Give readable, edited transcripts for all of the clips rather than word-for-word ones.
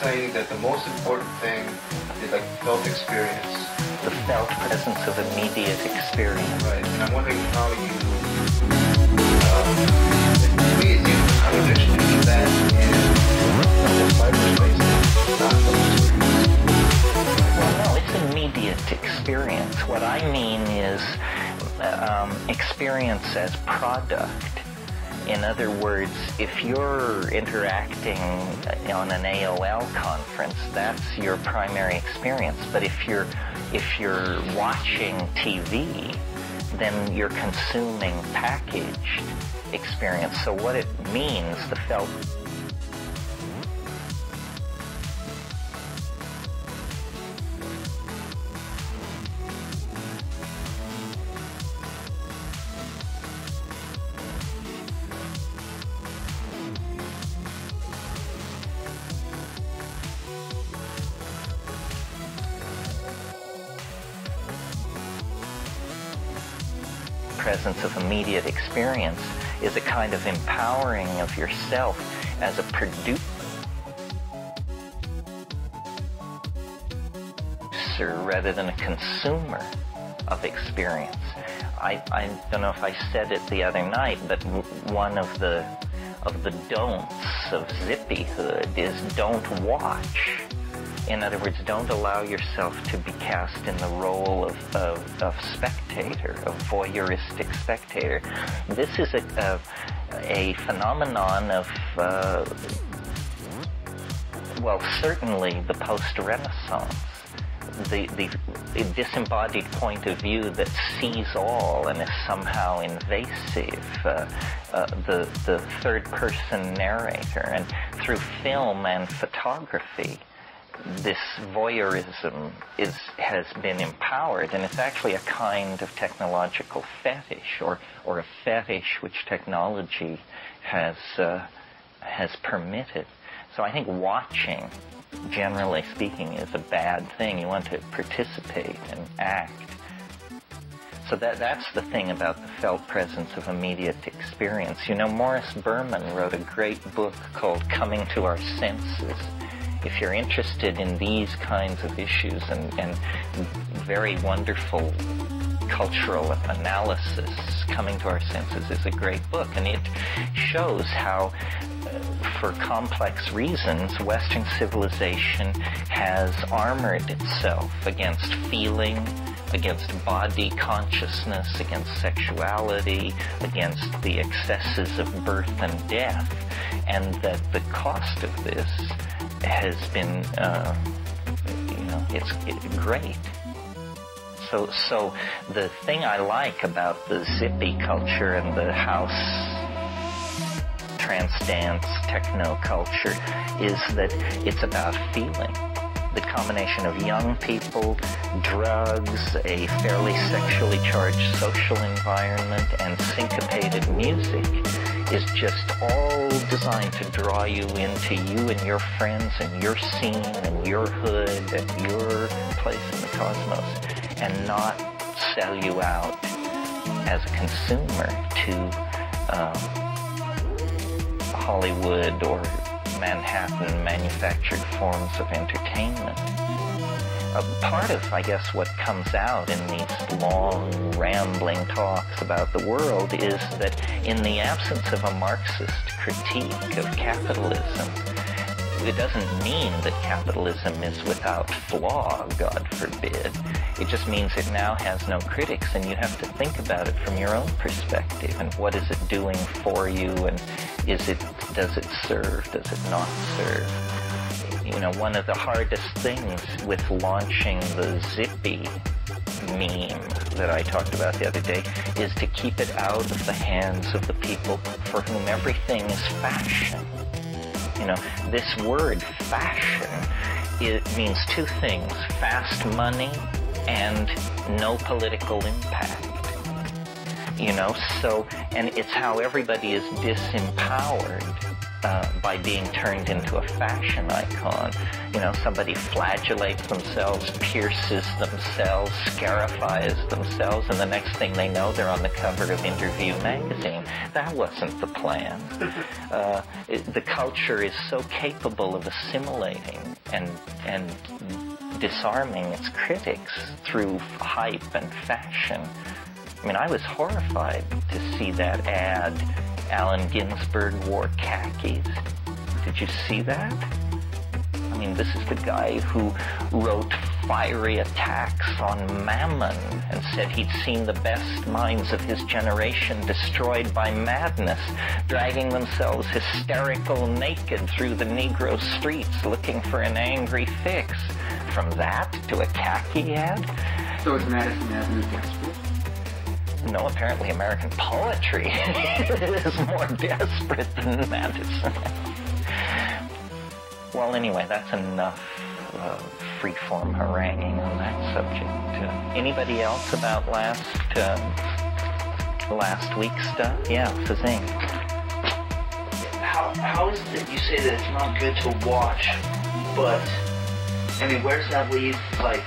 saying that the most important thing is like felt experience. The felt presence of immediate experience. Right, and I'm wondering how you, to me it seems a contradiction to do that in cyberspace, not experience. Well, no, it's immediate experience. What I mean is experience as product. In other words, if you're interacting on an AOL conference, that's your primary experience. But if you're watching TV, then you're consuming packaged experience. So what it means, the felt presence of immediate experience is a kind of empowering of yourself as a producer rather than a consumer of experience. I don't know if I said it the other night, but one of the don'ts of zippyhood is don't watch. In other words, don't allow yourself to be cast in the role of spectator, of voyeuristic spectator. This is a phenomenon of, well, certainly the post-Renaissance, the disembodied point of view that sees all and is somehow invasive, the third-person narrator, and through film and photography, this voyeurism has been empowered, and it's actually a kind of technological fetish, or a fetish which technology has permitted. So I think watching, generally speaking, is a bad thing. You want to participate and act. So that's the thing about the felt presence of immediate experience. You know, Morris Berman wrote a great book called Coming to Our Senses. If you're interested in these kinds of issues and very wonderful cultural analysis, Coming to Our Senses is a great book, and it shows how, for complex reasons, Western civilization has armored itself against feeling, against body consciousness, against sexuality, against the excesses of birth and death, and that the cost of this has been, it's great. So the thing I like about the zippy culture and the house trance dance techno culture is that it's about feeling. The combination of young people, drugs, a fairly sexually charged social environment, and syncopated music is just all designed to draw you into you and your friends and your scene and your hood and your place in the cosmos, and not sell you out as a consumer to Hollywood or Manhattan manufactured forms of entertainment. Part of, I guess, what comes out in these long, rambling talks about the world is that in the absence of a Marxist critique of capitalism, it doesn't mean that capitalism is without flaw, God forbid. It just means it now has no critics, and you have to think about it from your own perspective, and what is it doing for you, and does it serve, does it not serve? You know, one of the hardest things with launching the zippy meme that I talked about the other day is to keep it out of the hands of the people for whom everything is fashion. You know, this word fashion, it means two things: fast money and no political impact. You know, so, and it's how everybody is disempowered by being turned into a fashion icon. You know, somebody flagellates themselves, pierces themselves, scarifies themselves, and the next thing they know, they're on the cover of Interview magazine. That wasn't the plan. The culture is so capable of assimilating and disarming its critics through hype and fashion. I mean, I was horrified to see that ad. Allen Ginsberg wore khakis. Did you see that? I mean, this is the guy who wrote fiery attacks on Mammon and said he'd seen the best minds of his generation destroyed by madness, dragging themselves hysterical naked through the Negro streets looking for an angry fix. From that to a khaki ad? So is Madison Avenue desperate? No, apparently American poetry is more desperate than Madison. Well, anyway, that's enough free-form haranguing on that subject. Anybody else about last week's stuff? Yeah, Fazing. How is it you say that it's not good to watch, but, I mean, where does that leave, like,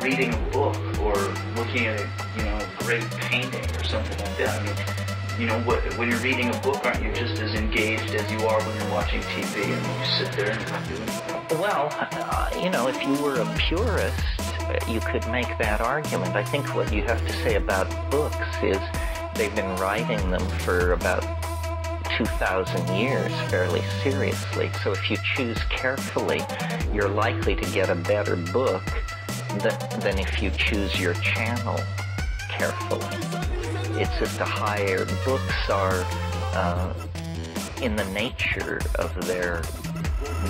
reading a book or looking at a great painting or something like that? I mean, when you're reading a book, aren't you just as engaged as you are when you're watching TV and you sit there and you're not doing it? Well, if you were a purist, you could make that argument. I think what you have to say about books is they've been writing them for about 2,000 years fairly seriously. So if you choose carefully, you're likely to get a better book than if you choose your channel carefully. It's just a higher, books are in the nature of their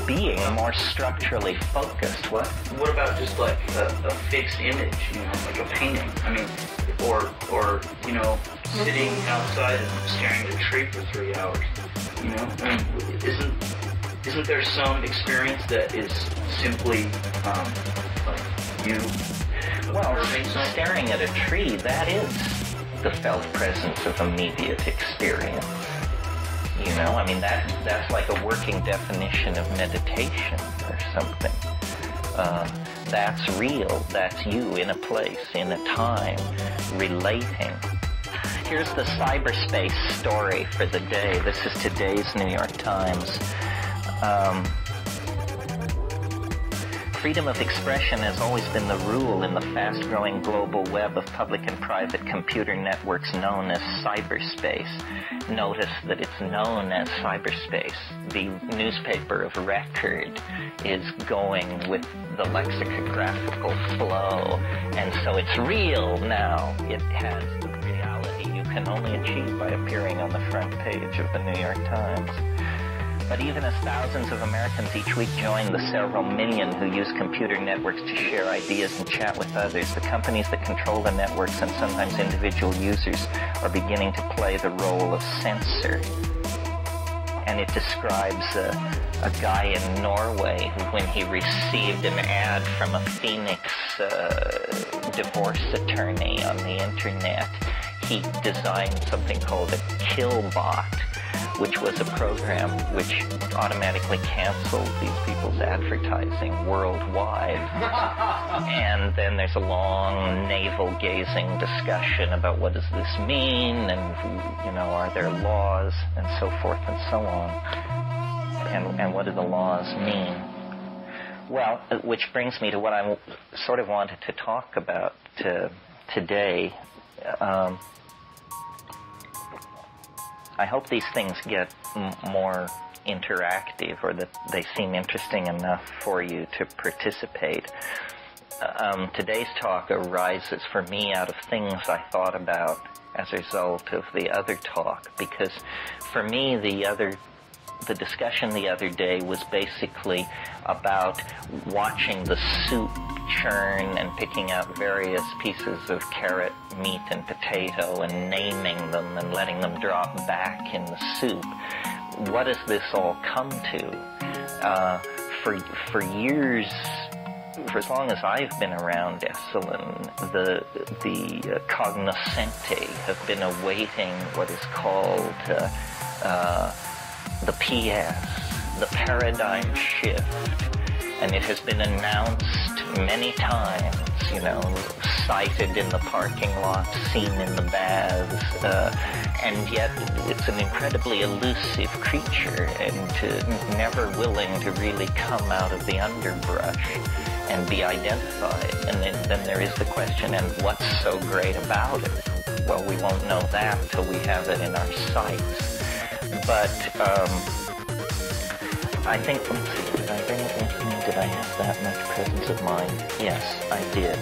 being more structurally focused. What about just like a fixed image, like a painting? I mean, or sitting outside and staring at a tree for 3 hours. I mean, isn't there some experience that is simply like you? Well, staring at a tree, that is the felt presence of immediate experience. I mean, that's like a working definition of meditation or something. That's real. That's you in a place, in a time, relating. Here's the cyberspace story for the day. This is today's New York Times. Freedom of expression has always been the rule in the fast-growing global web of public and private computer networks known as cyberspace. Notice that it's known as cyberspace. The newspaper of record is going with the lexicographical flow, and so it's real now. It has the reality you can only achieve by appearing on the front page of the New York Times. But even as thousands of Americans each week join the several million who use computer networks to share ideas and chat with others, the companies that control the networks and sometimes individual users are beginning to play the role of censor. And it describes a guy in Norway who, when he received an ad from a Phoenix divorce attorney on the internet, he designed something called a killbot, which was a program which automatically canceled these people's advertising worldwide. And then there's a long navel-gazing discussion about what does this mean, and, are there laws, and so forth and so on. And what do the laws mean? Well, which brings me to what I sort of wanted to talk about today. I hope these things get more interactive, or that they seem interesting enough for you to participate. Today's talk arises for me out of things I thought about as a result of the other talk, because for me the discussion the other day was basically about watching the soup churn and picking out various pieces of carrot, meat, and potato and naming them and letting them drop back in the soup. What does this all come to? For years, for as long as I've been around Esalen, the cognoscenti have been awaiting what is called the PS, the paradigm shift, and it has been announced many times, cited in the parking lot, seen in the baths, and yet it's an incredibly elusive creature and never willing to really come out of the underbrush and be identified. And then there is the question, and what's so great about it? Well, we won't know that till we have it in our sights. But I think, let's see, did I bring it with me? Did I have that much presence of mind? Yes, I did.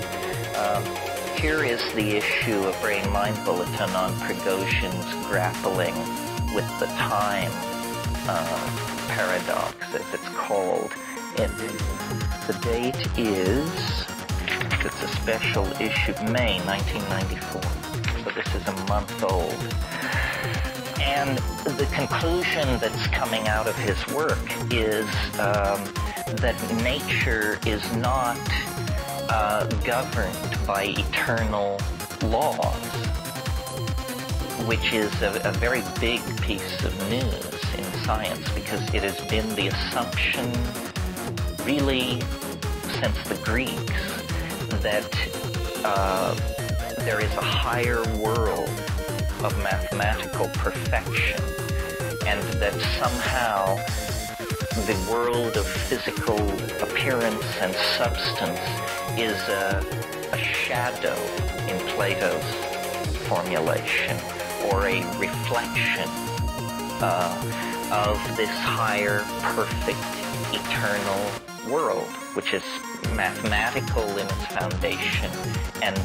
Here is the issue of Brain Mind Bulletin on Prigozhin's grappling with the time paradox, as it's called. The date is, it's a special issue, May 1994. So this is a month old. And the conclusion that's coming out of his work is that nature is not governed by eternal laws, which is a very big piece of news in science, because it has been the assumption really since the Greeks that there is a higher world of mathematical perfection, and that somehow the world of physical appearance and substance is a shadow in Plato's formulation, or a reflection of this higher, perfect, eternal world, which is mathematical in its foundation and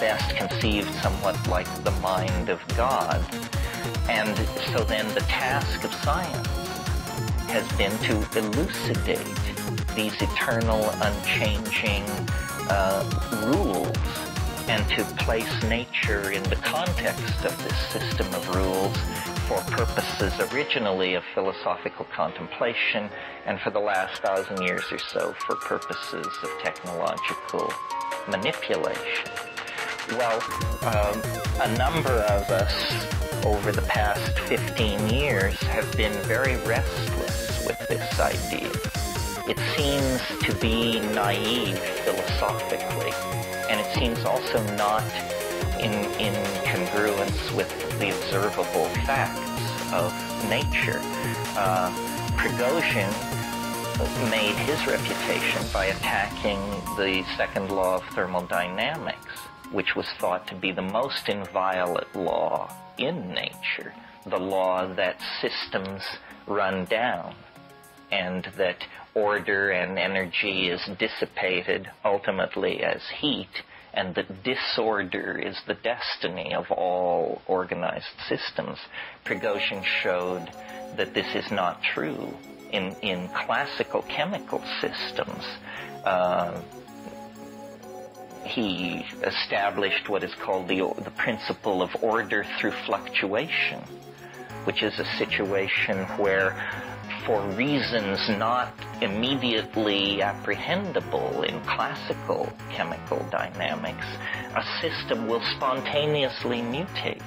best conceived somewhat like the mind of God. And so then the task of science has been to elucidate these eternal, unchanging rules, and to place nature in the context of this system of rules for purposes originally of philosophical contemplation, and for the last 1,000 years or so for purposes of technological manipulation. Well, a number of us over the past 15 years have been very restless with this idea. It seems to be naive philosophically, and it seems also not in congruence with the observable facts of nature. Prigozhin made his reputation by attacking the second law of thermodynamics, which was thought to be the most inviolate law in nature, the law that systems run down, and that order and energy is dissipated ultimately as heat, and that disorder is the destiny of all organized systems. Prigozhin showed that this is not true. In classical chemical systems, he established what is called the principle of order through fluctuation, which is a situation where, for reasons not immediately apprehendable in classical chemical dynamics, a system will spontaneously mutate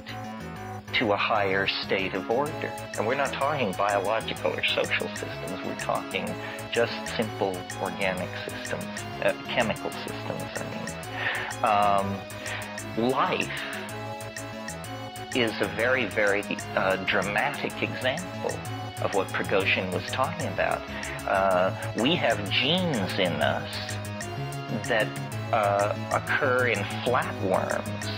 to a higher state of order. And we're not talking biological or social systems, we're talking just simple organic systems, chemical systems, life is a very, very dramatic example of what Prigozhin was talking about. We have genes in us that occur in flatworms,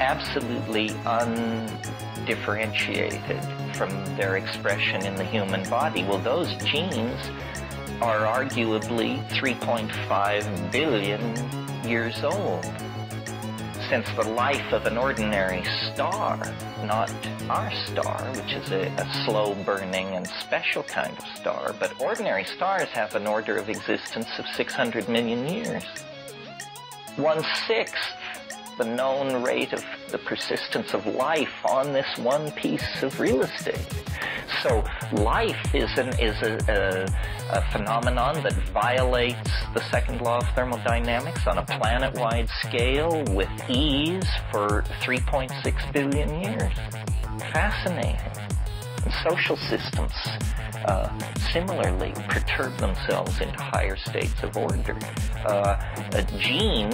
absolutely undifferentiated from their expression in the human body. Well, those genes are arguably 3.5 billion years old. Since the life of an ordinary star, not our star, which is a slow-burning and special kind of star, but ordinary stars have an order of existence of 600 million years. 1/6 the known rate of the persistence of life on this one piece of real estate. So life is a phenomenon that violates the second law of thermodynamics on a planet-wide scale with ease for 3.6 billion years. Fascinating. And social systems similarly perturb themselves into higher states of order. A gene,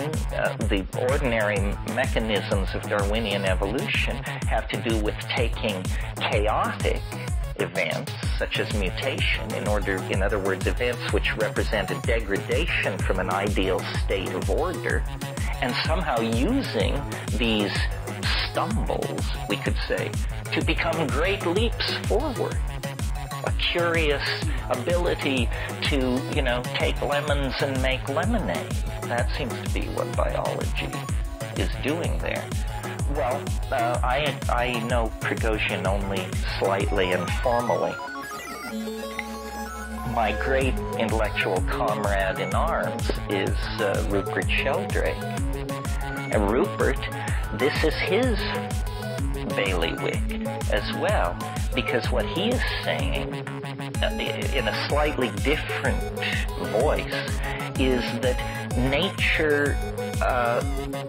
the ordinary mechanisms of Darwinian evolution have to do with taking chaotic events, such as mutation, in other words, events which represent a degradation from an ideal state of order, and somehow using these stumbles, we could say, to become great leaps forward. A curious ability to, take lemons and make lemonade. That seems to be what biology is doing there. Well, I know Prigozhin only slightly informally. My great intellectual comrade in arms is Rupert Sheldrake. And Rupert, this is his bailiwick as well, because what he is saying in a slightly different voice is that nature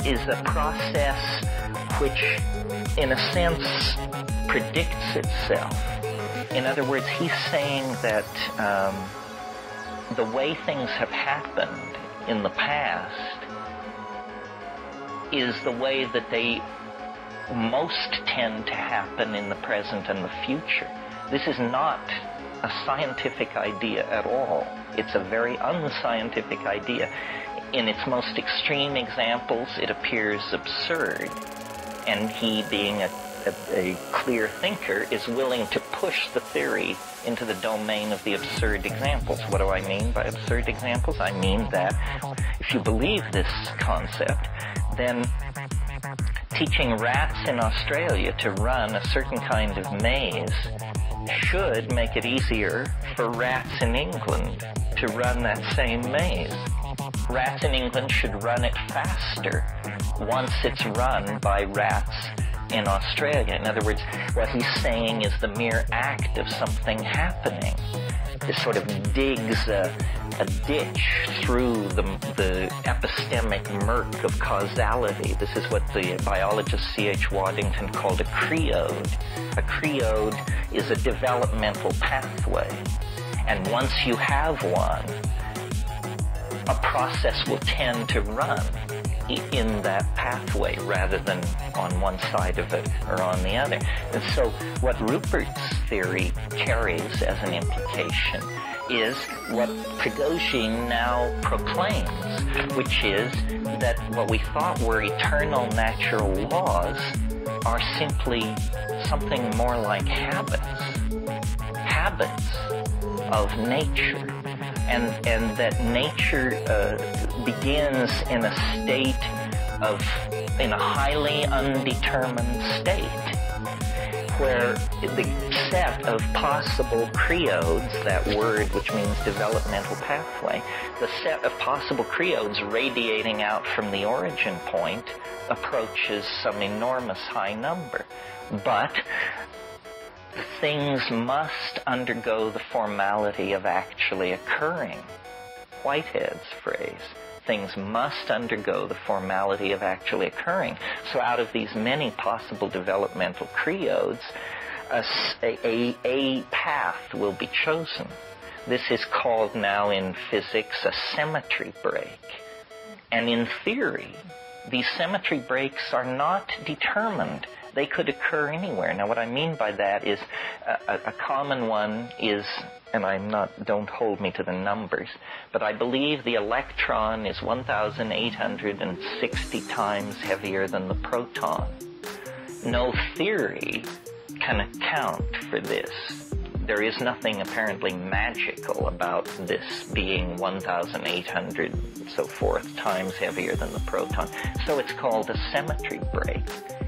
is a process which, in a sense, predicts itself. In other words, he's saying that the way things have happened in the past is the way that they most tend to happen in the present and the future. This is not a scientific idea at all. It's a very unscientific idea. In its most extreme examples, it appears absurd. And he, being a clear thinker, is willing to push the theory into the domain of the absurd examples. What do I mean by absurd examples? I mean that if you believe this concept, then teaching rats in Australia to run a certain kind of maze should make it easier for rats in England to run that same maze. Rats in England should run it faster once it's run by rats in Australia. In other words, what he's saying is the mere act of something happening. It sort of digs a ditch through the epistemic murk of causality. This is what the biologist C.H. Waddington called a creode. A creode is a developmental pathway. And once you have one, a process will tend to run in that pathway rather than on one side of it or on the other. And so what Rupert's theory carries as an implication is what Prigozhin now proclaims, which is that what we thought were eternal natural laws are simply something more like habits of nature. And that nature begins in a highly undetermined state, where the set of possible creodes, that word which means developmental pathway, the set of possible creodes radiating out from the origin point approaches some enormous high number. But things must undergo the formality of actually occurring. Whitehead's phrase. Things must undergo the formality of actually occurring. So out of these many possible developmental creodes, a path will be chosen. This is called now in physics a symmetry break. And in theory, these symmetry breaks are not determined. They could occur anywhere. Now, what I mean by that is a common one is, and don't hold me to the numbers, but I believe the electron is 1,860 times heavier than the proton. No theory can account for this. There is nothing apparently magical about this being 1,800 and so forth times heavier than the proton. So it's called a symmetry break.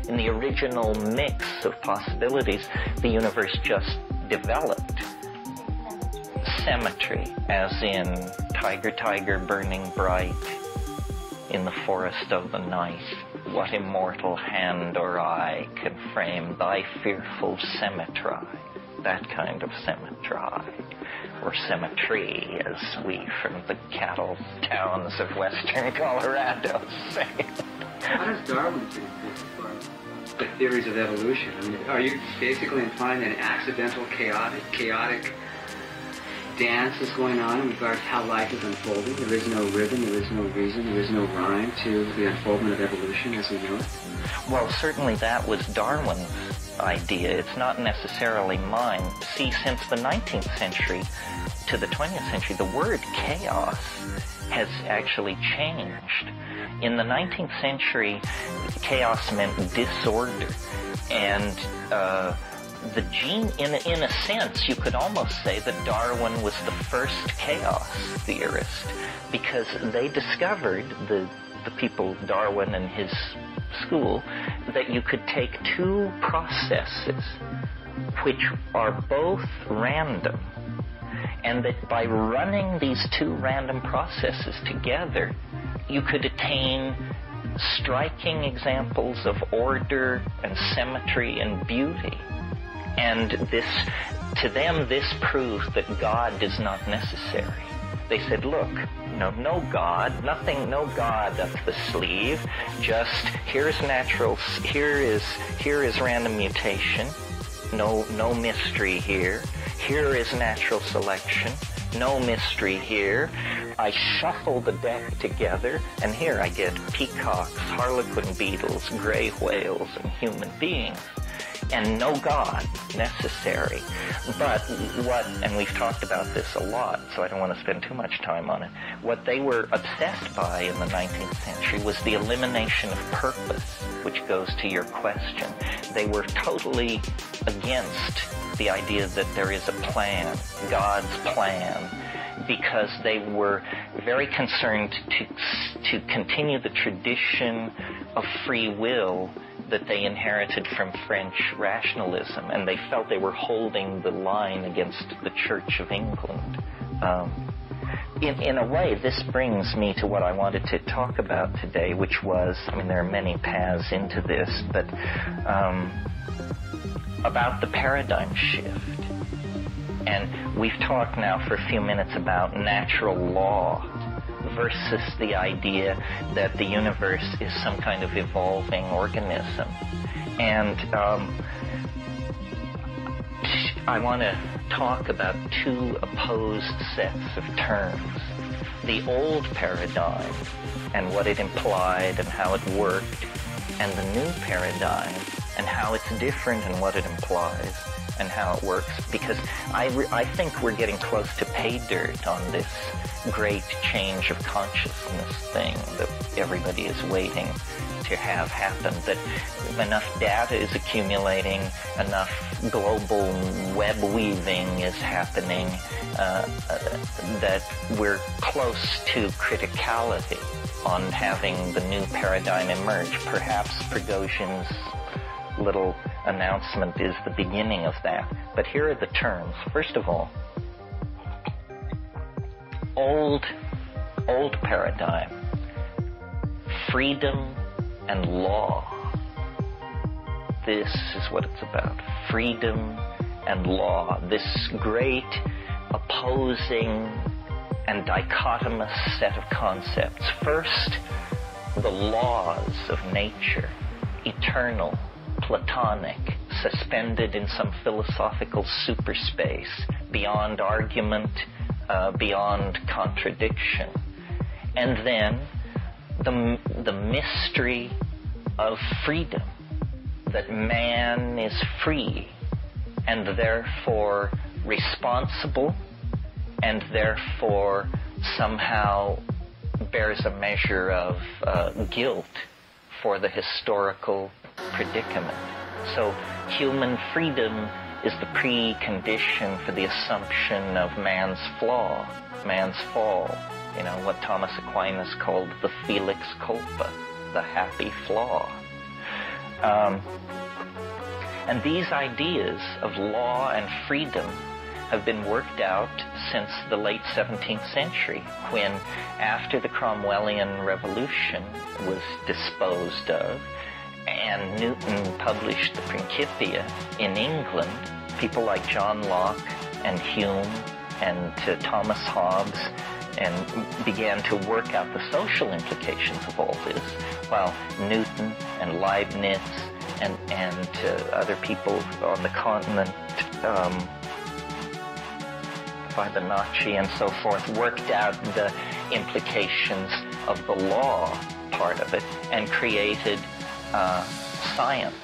In the original mix of possibilities, the universe just developed. Symmetry, as in tiger, tiger, burning bright in the forest of the night. What immortal hand or eye can frame thy fearful symmetry? That kind of symmetry, or symmetry, as we from the cattle towns of western Colorado say. How does Darwin treat this? the theories of evolution. I mean, are you basically implying that an accidental, chaotic dance is going on in regards to how life is unfolding? There is no rhythm, there is no reason, there is no rhyme to the unfoldment of evolution as we know it? Well, certainly that was Darwin's idea. It's not necessarily mine. See, since the 19th century to the 20th century, the word chaos has actually changed. In the 19th century, chaos meant disorder. And the gene, in a sense, you could almost say that Darwin was the first chaos theorist, because they discovered, the people, Darwin and his school, that you could take two processes which are both random, and that by running these two random processes together, you could attain striking examples of order and symmetry and beauty. And this, to them, this proved that God is not necessary. They said, look, no God, nothing, no God up the sleeve. Just here's natural, here is random mutation. No mystery here. Here is natural selection. No mystery here. I shuffle the deck together, and here I get peacocks, harlequin beetles, gray whales, and human beings. And no God necessary. But and we've talked about this a lot, so I don't want to spend too much time on it. What they were obsessed by in the 19th century was the elimination of purpose, which goes to your question. They were totally against the idea that there is a plan, God's plan, because they were very concerned to continue the tradition of free will that they inherited from French rationalism, and they felt they were holding the line against the Church of England. In a way, this brings me to what I wanted to talk about today, which was, there are many paths into this, but about the paradigm shift. And we've talked now for a few minutes about natural law versus the idea that the universe is some kind of evolving organism. And I want to talk about two opposed sets of terms. The old paradigm and what it implied and how it worked, and the new paradigm and how it's different and what it implies and how it works. Because I think we're getting close to pay dirt on this great change of consciousness thing that everybody is waiting to have happen, that enough data is accumulating, enough global web weaving is happening, that we're close to criticality on having the new paradigm emerge. Perhaps Prigozhin's little announcement is the beginning of that. But here are the terms. First of all, old paradigm, freedom and law. This is what it's about. Freedom and law. This great opposing and dichotomous set of concepts. First, the laws of nature, eternal, platonic, suspended in some philosophical superspace, beyond argument, beyond contradiction. And then the mystery of freedom, that man is free and therefore responsible and therefore somehow bears a measure of guilt for the historical predicament. So human freedom is the precondition for the assumption of man's flaw, man's fall. What Thomas Aquinas called the felix culpa, the happy flaw. And these ideas of law and freedom have been worked out since the late 17th century, when, after the Cromwellian Revolution was disposed of, and Newton published the Principia in England, people like John Locke and Hume and Thomas Hobbes and began to work out the social implications of all this, while Newton and Leibniz and other people on the continent, Fibonacci and so forth, worked out the implications of the law part of it and created science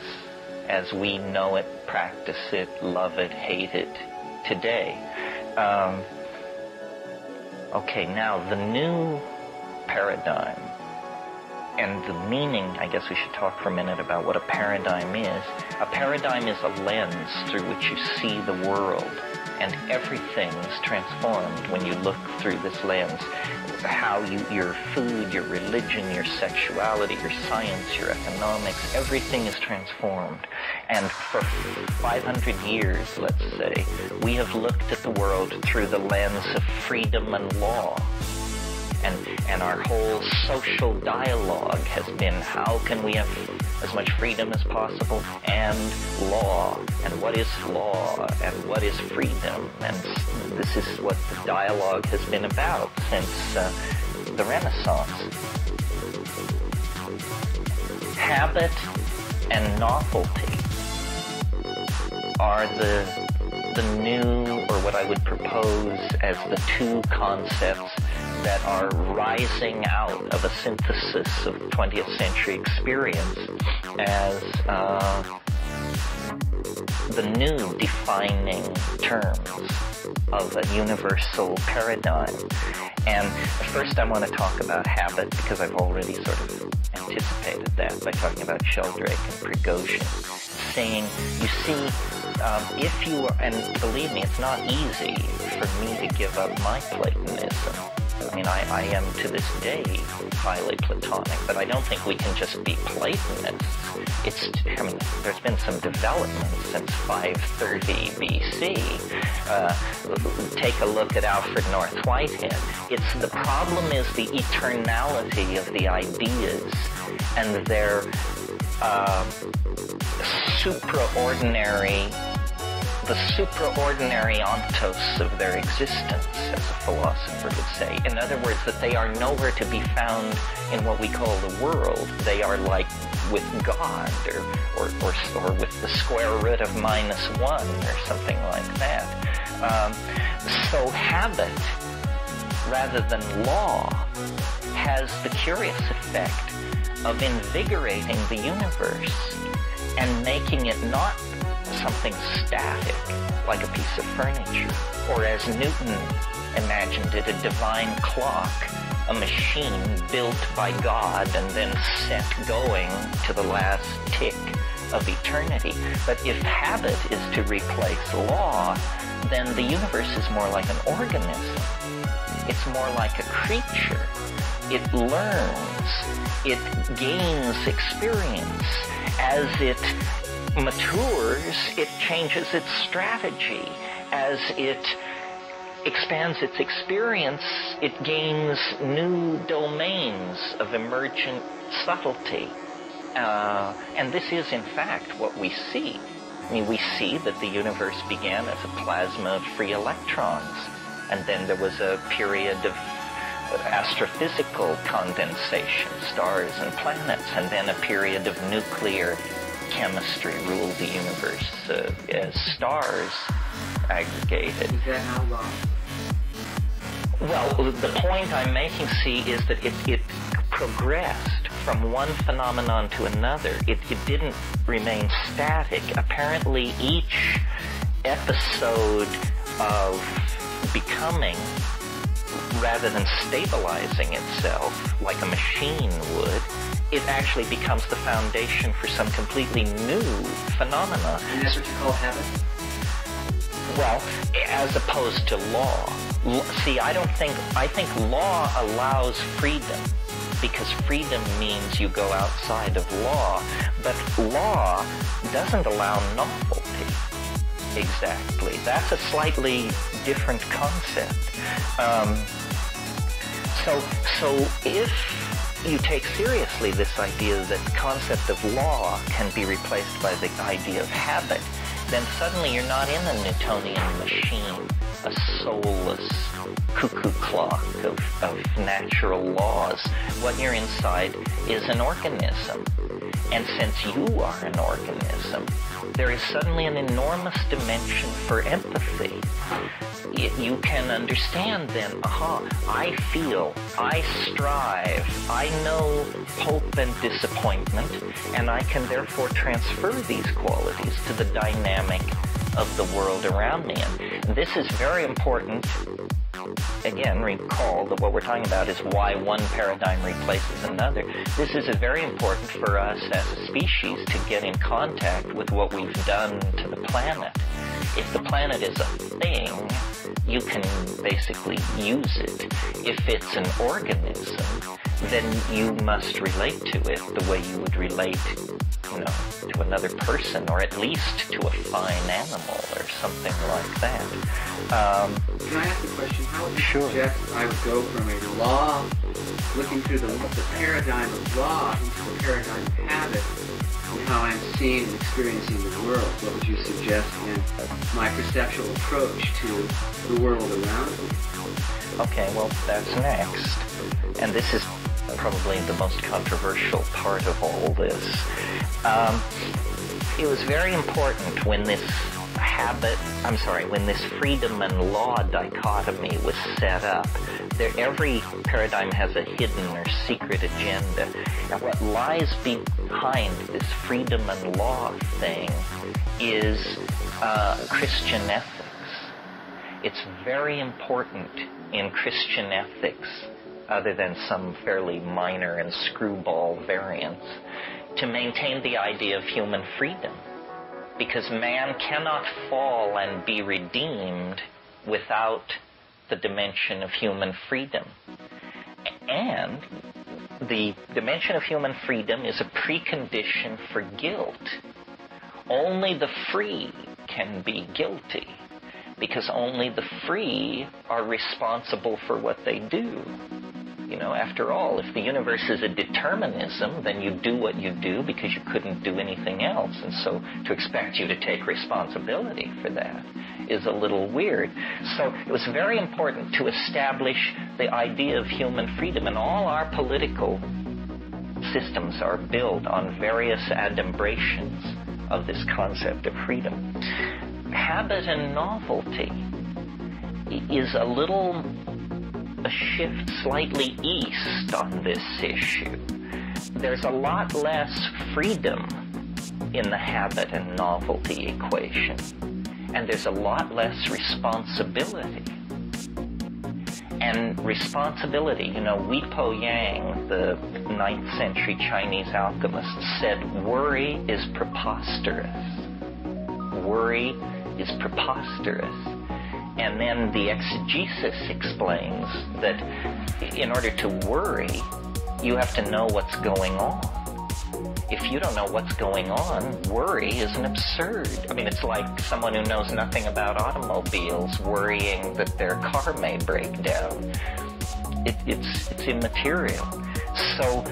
as we know it, practice it, love it, hate it today. Okay, now the new paradigm and the meaning, I guess we should talk for a minute about what a paradigm is. A paradigm is a lens through which you see the world, and everything is transformed when you look through this lens. How your food, your religion, your sexuality, your science, your economics, everything is transformed. And for 500 years, let's say, we have looked at the world through the lens of freedom and law. And our whole social dialogue has been, how can we have as much freedom as possible, and law, and what is law, and what is freedom, and this is what the dialogue has been about since the Renaissance. Habit and novelty are the new, or what I would propose as the two concepts that are rising out of a synthesis of 20th century experience as the new defining terms of a universal paradigm. And first I want to talk about habit, because I've already sort of anticipated that by talking about Sheldrake and Prigozhin, saying, you see, if you are, and believe me, it's not easy for me to give up my Platonism. I mean, I am to this day highly Platonic, but I don't think we can just be Platonists. I mean, there's been some development since 530 BC. Take a look at Alfred North Whitehead. The problem is the eternality of the ideas and their the supraordinary ontos of their existence, as a philosopher would say. In other words, that they are nowhere to be found in what we call the world. They are like with God, or with the square root of -1, or something like that. So habit, rather than law, has the curious effect of invigorating the universe and making it not something static, like a piece of furniture, or as Newton imagined it, a divine clock, a machine built by God and then set going to the last tick of eternity. But if habit is to replace law, then the universe is more like an organism. It's more like a creature. It learns. It gains experience. As it matures, it changes its strategy. As it expands its experience, it gains new domains of emergent subtlety. And this is, in fact, what we see. I mean, we see that the universe began as a plasma of free electrons, and then there was a period of astrophysical condensation, stars and planets, and then a period of nuclear chemistry ruled the universe as stars aggregated. Is that how long? Well, the point I'm making, see, is that it progressed from one phenomenon to another. It didn't remain static. Apparently, each episode of becoming, rather than stabilizing itself like a machine would, it actually becomes the foundation for some completely new phenomena. And that's what you call habit? Well, as opposed to law. See, I think law allows freedom, because freedom means you go outside of law, but law doesn't allow novelty. Exactly. That's a slightly different concept. So if you take seriously this idea that the concept of law can be replaced by the idea of habit, then suddenly you're not in a Newtonian machine, a soulless cuckoo clock of natural laws. What you're inside is an organism. And since you are an organism, there is suddenly an enormous dimension for empathy. You can understand then, I feel, I strive, I know hope and disappointment, and I can therefore transfer these qualities to the dynamic of the world around me. And this is very important. Again, recall that what we're talking about is why one paradigm replaces another. This is very important for us as a species to get in contact with what we've done to the planet. If the planet is a thing, you can basically use it. If it's an organism, then you must relate to it the way you would relate, to another person, or at least to a fine animal or something like that. Can I ask a question? How would you suggest I would go from a law, looking through the paradigm of law into the paradigm of habit, and how I'm seeing and experiencing the world? What would you suggest in my perceptual approach to the world around me? Okay, well, that's next. And this is probably the most controversial part of all this. It was very important when this when this freedom and law dichotomy was set up. Every paradigm has a hidden or secret agenda. And what lies behind this freedom and law thing is Christian ethics. It's very important in Christian ethics, other than some fairly minor and screwball variants, to maintain the idea of human freedom. Because man cannot fall and be redeemed without the dimension of human freedom. And the dimension of human freedom is a precondition for guilt. Only the free can be guilty, because only the free are responsible for what they do. After all, if the universe is a determinism, then you do what you do because you couldn't do anything else. And so to expect you to take responsibility for that is a little weird. So it was very important to establish the idea of human freedom. And all our political systems are built on various adumbrations of this concept of freedom. Habit and novelty is a shift slightly east on this issue. There's a lot less freedom in the habit and novelty equation, and there's a lot less responsibility. And responsibility, Hui Po Yang, the 9th century Chinese alchemist, said worry is preposterous. Worry is preposterous. And then the exegesis explains that in order to worry, you have to know what's going on. If you don't know what's going on, worry is an absurd. It's like someone who knows nothing about automobiles worrying that their car may break down. It's immaterial. So,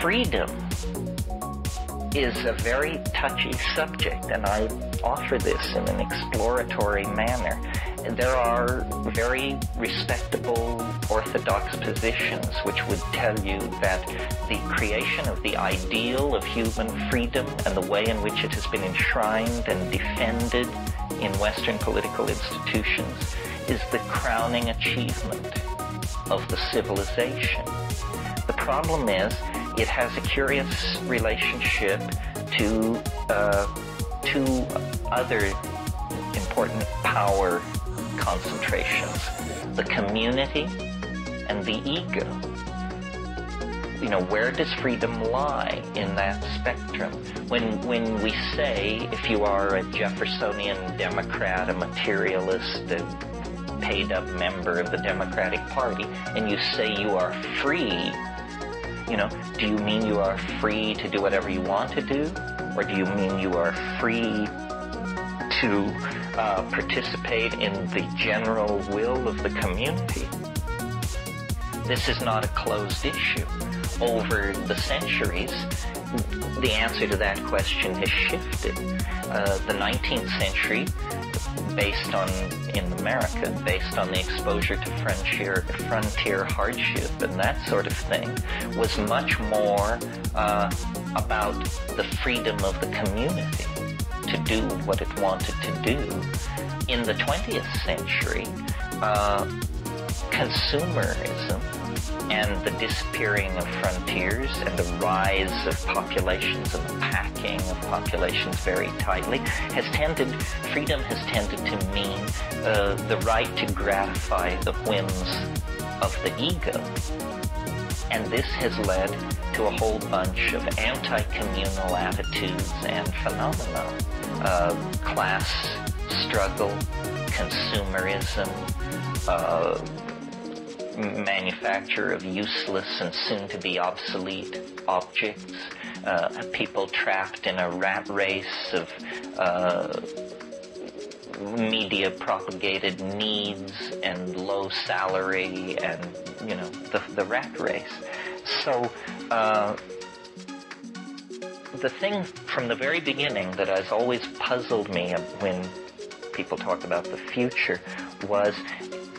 freedom is a very touchy subject, and I offer this in an exploratory manner. There are very respectable orthodox positions which would tell you that the creation of the ideal of human freedom and the way in which it has been enshrined and defended in Western political institutions is the crowning achievement of the civilization. The problem is, it has a curious relationship to two other important power concentrations: the community and the ego. Where does freedom lie in that spectrum? When we say, if you are a Jeffersonian Democrat, a materialist, a paid-up member of the Democratic Party, and you say you are free, do you mean you are free to do whatever you want to do? Or do you mean you are free to participate in the general will of the community? This is not a closed issue. Over the centuries, the answer to that question has shifted. The 19th century, in America, based on the exposure to frontier hardship and that sort of thing, was much more about the freedom of the community to do what it wanted to do. In the 20th century, consumerism and the disappearing of frontiers and the rise of populations and the packing of populations very tightly freedom has tended to mean the right to gratify the whims of the ego. And this has led to a whole bunch of anti-communal attitudes and phenomena. Class struggle, consumerism, manufacture of useless and soon-to-be obsolete objects, people trapped in a rat race of media-propagated needs and low salary and, the rat race. So, the thing from the very beginning that has always puzzled me when people talk about the future was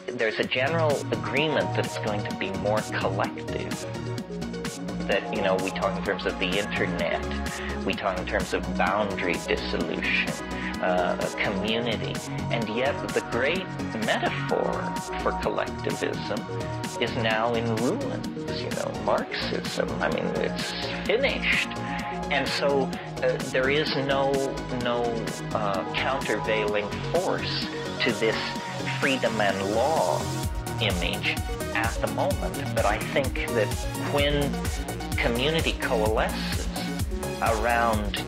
there's a general agreement that it's going to be more collective. That, we talk in terms of the internet, we talk in terms of boundary dissolution, community, and yet the great metaphor for collectivism is now in ruins. Marxism, it's finished. And so there is no countervailing force to this freedom and law image at the moment. But I think that when community coalesces around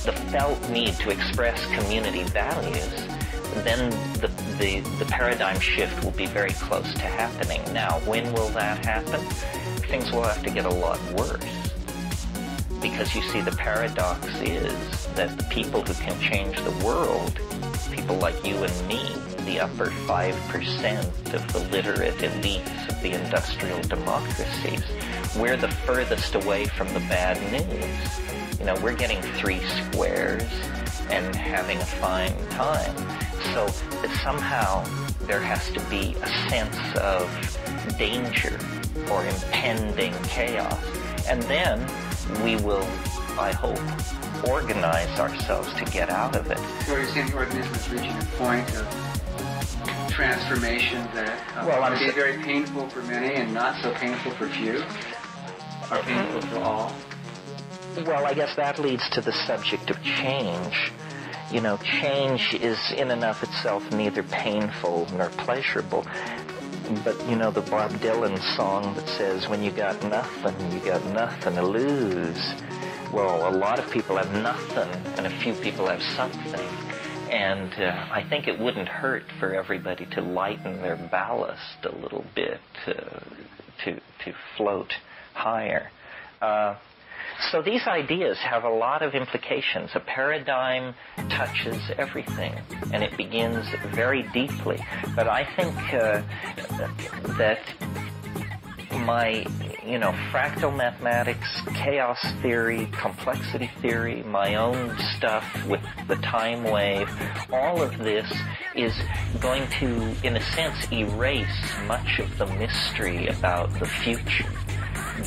the felt need to express community values, then the paradigm shift will be very close to happening. Now, when will that happen? Things will have to get a lot worse. Because you see, the paradox is that the people who can change the world, people like you and me, the upper 5% of the literate elites of the industrial democracies, we're the furthest away from the bad news. We're getting 3 squares and having a fine time. So somehow there has to be a sense of danger or impending chaos. And then we will, I hope, organize ourselves to get out of it. So you're saying the organism is reaching a point of transformation that will be very painful for many and not so painful for few, or painful for all? Well, I guess that leads to the subject of change. Change is in and of itself neither painful nor pleasurable. But, the Bob Dylan song that says, when you got nothing to lose. Well, a lot of people have nothing, and a few people have something. And I think it wouldn't hurt for everybody to lighten their ballast a little bit to float higher. So these ideas have a lot of implications. A paradigm touches everything, and it begins very deeply. But I think that my, fractal mathematics, chaos theory, complexity theory, my own stuff with the time wave, all of this is going to, in a sense, erase much of the mystery about the future.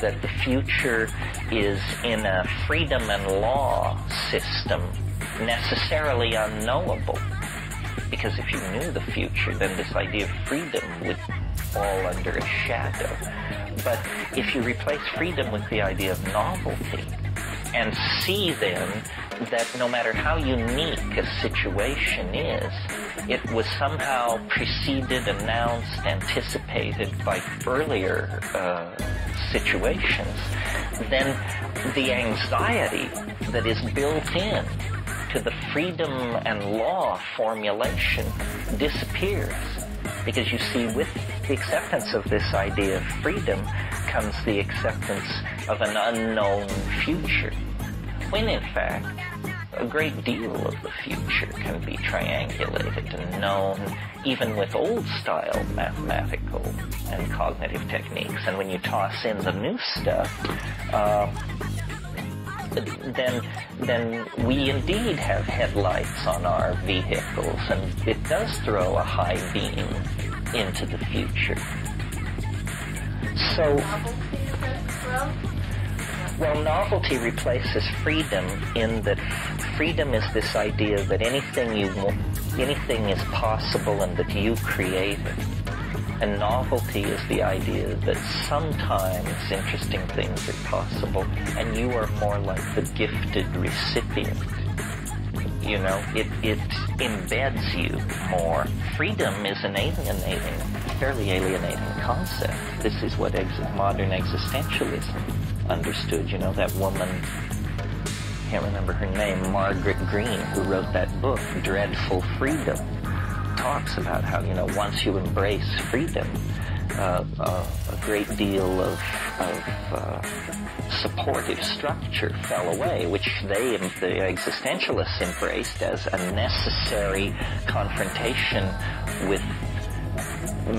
That the future is in a freedom and law system necessarily unknowable. Because if you knew the future, then this idea of freedom would fall under a shadow. But if you replace freedom with the idea of novelty, and see then that no matter how unique a situation is, it was somehow preceded, announced, anticipated by earlier situations, then the anxiety that is built in to the freedom and law formulation disappears. Because you see, with the acceptance of this idea of freedom comes the acceptance of an unknown future, when in fact a great deal of the future can be triangulated and known even with old-style mathematical and cognitive techniques. And when you toss in the new stuff, then we indeed have headlights on our vehicles, and it does throw a high beam into the future. So, well, novelty replaces freedom in that freedom is this idea that anything is possible and that you create it. And novelty is the idea that sometimes interesting things are possible and you are more like the gifted recipient. You know, it embeds you more. Freedom is an fairly alienating concept. This is what modern existentialism understood. You know, that woman, can't remember her name, Margaret Green, who wrote that book, Dreadful Freedom, talks about how, you know, once you embrace freedom, a great deal of supportive structure fell away, which the existentialists embraced as a necessary confrontation with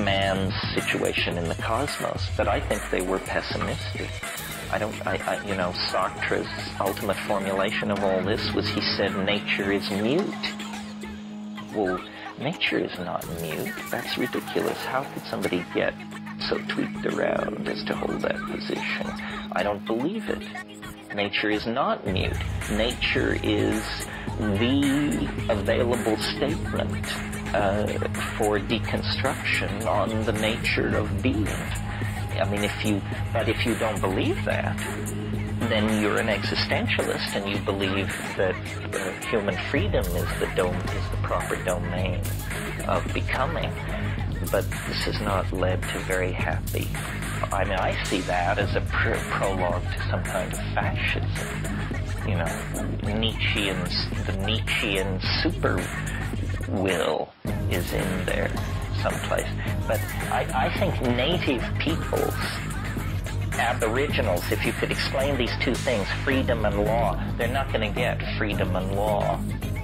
man's situation in the cosmos. But I think they were pessimistic. You know, Sartre's ultimate formulation of all this was, he said, nature is mute. Well, nature is not mute. That's ridiculous. How could somebody get so tweaked around as to hold that position? I don't believe it. Nature is not mute. Nature is the available statement for deconstruction on the nature of being. I mean, if you don't believe that, then you're an existentialist and you believe that human freedom is the proper domain of becoming. But this has not led to very happy. I mean, I see that as a prologue to some kind of fascism. You know, the Nietzschean super will is in there someplace. But I think native peoples, aboriginals, if you could explain these two things, freedom and law, they're not going to get freedom and law.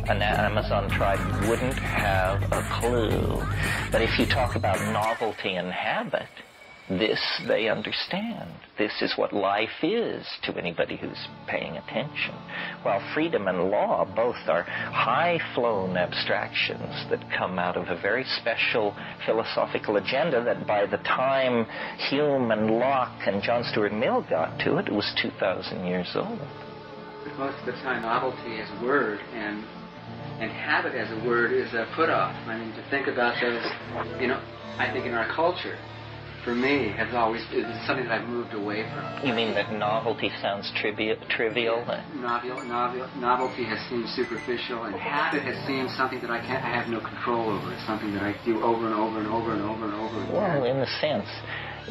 An Amazon tribe wouldn't have a clue. But if you talk about novelty and habit, this they understand. This is what life is to anybody who's paying attention. While freedom and law both are high-flown abstractions that come out of a very special philosophical agenda that by the time Hume and Locke and John Stuart Mill got to it, it was 2,000 years old. But most of the time, novelty as a word and habit as a word is a put-off. I mean, to think about those, you know, I think in our culture, for me, has always is something that I've moved away from. You mean that novelty sounds trivial? Novelty has seemed superficial, and habit has seemed something that I have no control over. It's something that I do over and over and over and over and over again. Well, in a sense,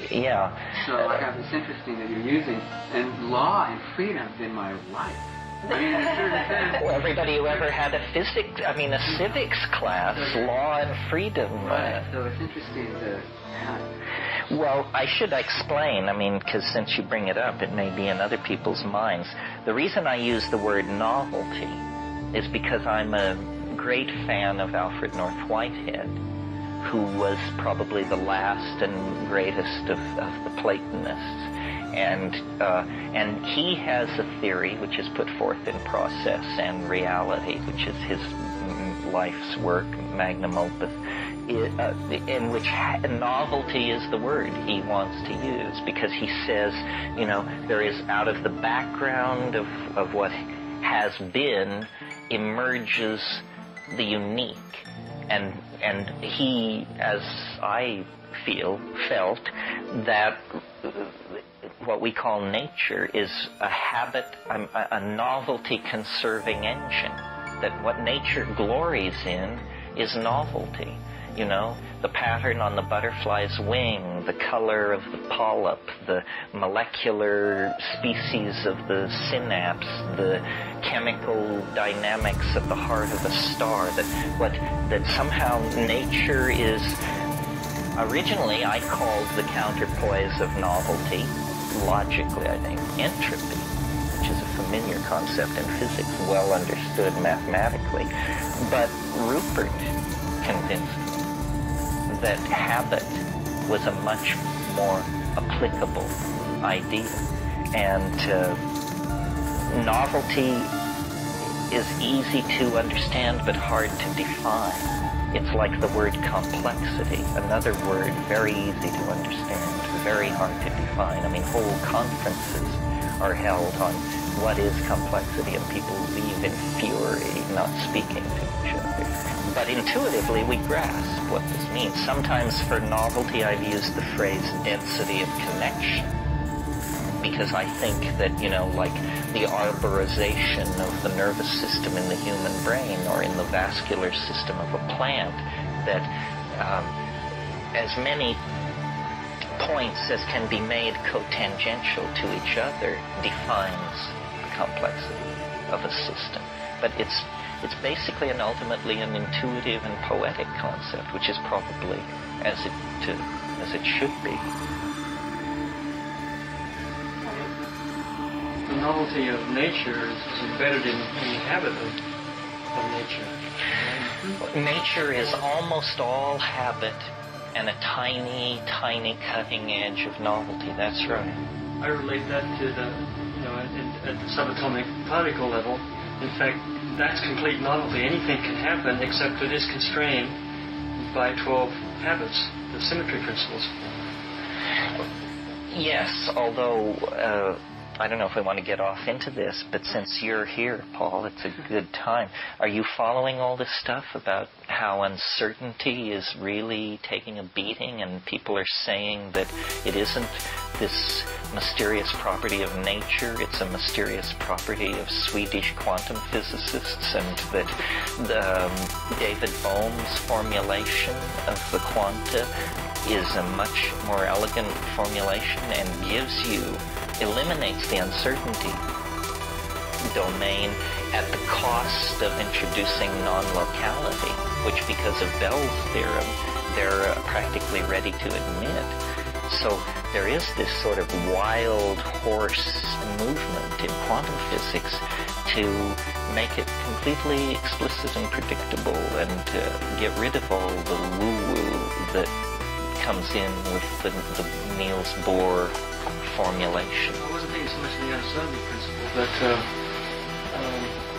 yeah. So it's interesting that you're using, and law and freedom in my life. I mean, in a certain sense. Well, everybody who ever had a civics class, law and freedom. Right, so it's interesting to have. Well, I should explain, because since you bring it up, it may be in other people's minds. The reason I use the word novelty is because I'm a great fan of Alfred North Whitehead, who was probably the last and greatest of the Platonists. And he has a theory which is put forth in Process and Reality, which is his life's work, magnum opus, in which novelty is the word he wants to use, because he says, there is out of the background of what has been emerges the unique. And he, as I felt that what we call nature is a habit, a novelty-conserving engine, that what nature glories in is novelty. The pattern on the butterfly's wing, the color of the polyp, the molecular species of the synapse, the chemical dynamics at the heart of a star, that somehow nature is. Originally, I called the counterpoise of novelty, logically, I think, entropy, which is a familiar concept in physics, well understood mathematically. But Rupert convinced me that habit was a much more applicable idea. And novelty is easy to understand but hard to define. It's like the word complexity, another word very easy to understand, very hard to define. I mean, whole conferences are held on what is complexity, and people leave in fury, not speaking to each other. But intuitively, we grasp what this means. Sometimes for novelty, I've used the phrase density of connection, because I think that, like the arborization of the nervous system in the human brain or in the vascular system of a plant, that as many points as can be made cotangential to each other defines the complexity of a system. But it's basically and ultimately an intuitive and poetic concept, which is probably as it should be. The novelty of nature is embedded in the habit of nature. Nature is almost all habit and a tiny, tiny cutting edge of novelty. That's right. I relate that to the, at the subatomic particle level. In fact, that's complete novelty. Anything can happen, except it is constrained by 12 habits, the symmetry principles. Yes, although I don't know if we want to get off into this, but since you're here, Paul, it's a good time. Are you following all this stuff about how uncertainty is really taking a beating, and people are saying that it isn't this mysterious property of nature, it's a mysterious property of Swedish quantum physicists, and that David Bohm's formulation of the quanta is a much more elegant formulation and eliminates the uncertainty domain at the cost of introducing non-locality, which because of Bell's theorem, they're practically ready to admit. So there is this sort of wild horse movement in quantum physics to make it completely explicit and predictable, and to get rid of all the woo-woo that comes in with the Niels Bohr formulation. I wasn't thinking so much of the uncertainty principle, but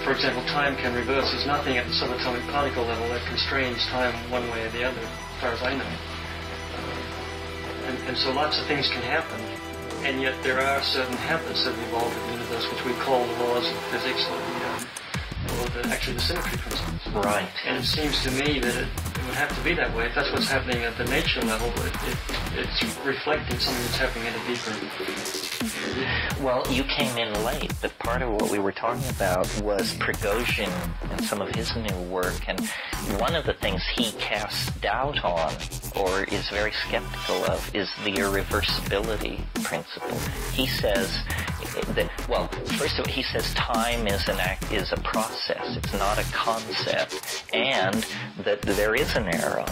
for example, time can reverse. There's nothing at the subatomic particle level that constrains time one way or the other, as far as I know. And so lots of things can happen, and yet there are certain habits that evolve in the universe, which we call the laws of physics, or actually the symmetry principles. Right. And it seems to me that it would have to be that way. If that's what's happening at the nature level, it's reflecting something that's happening at a deeper. Well, you came in late, but part of what we were talking about was Prigozhin and some of his new work, and one of the things he casts doubt on, or is very skeptical of, is the irreversibility principle. He says that, well, first of all, he says time is a process, it's not a concept, and that there is an arrow,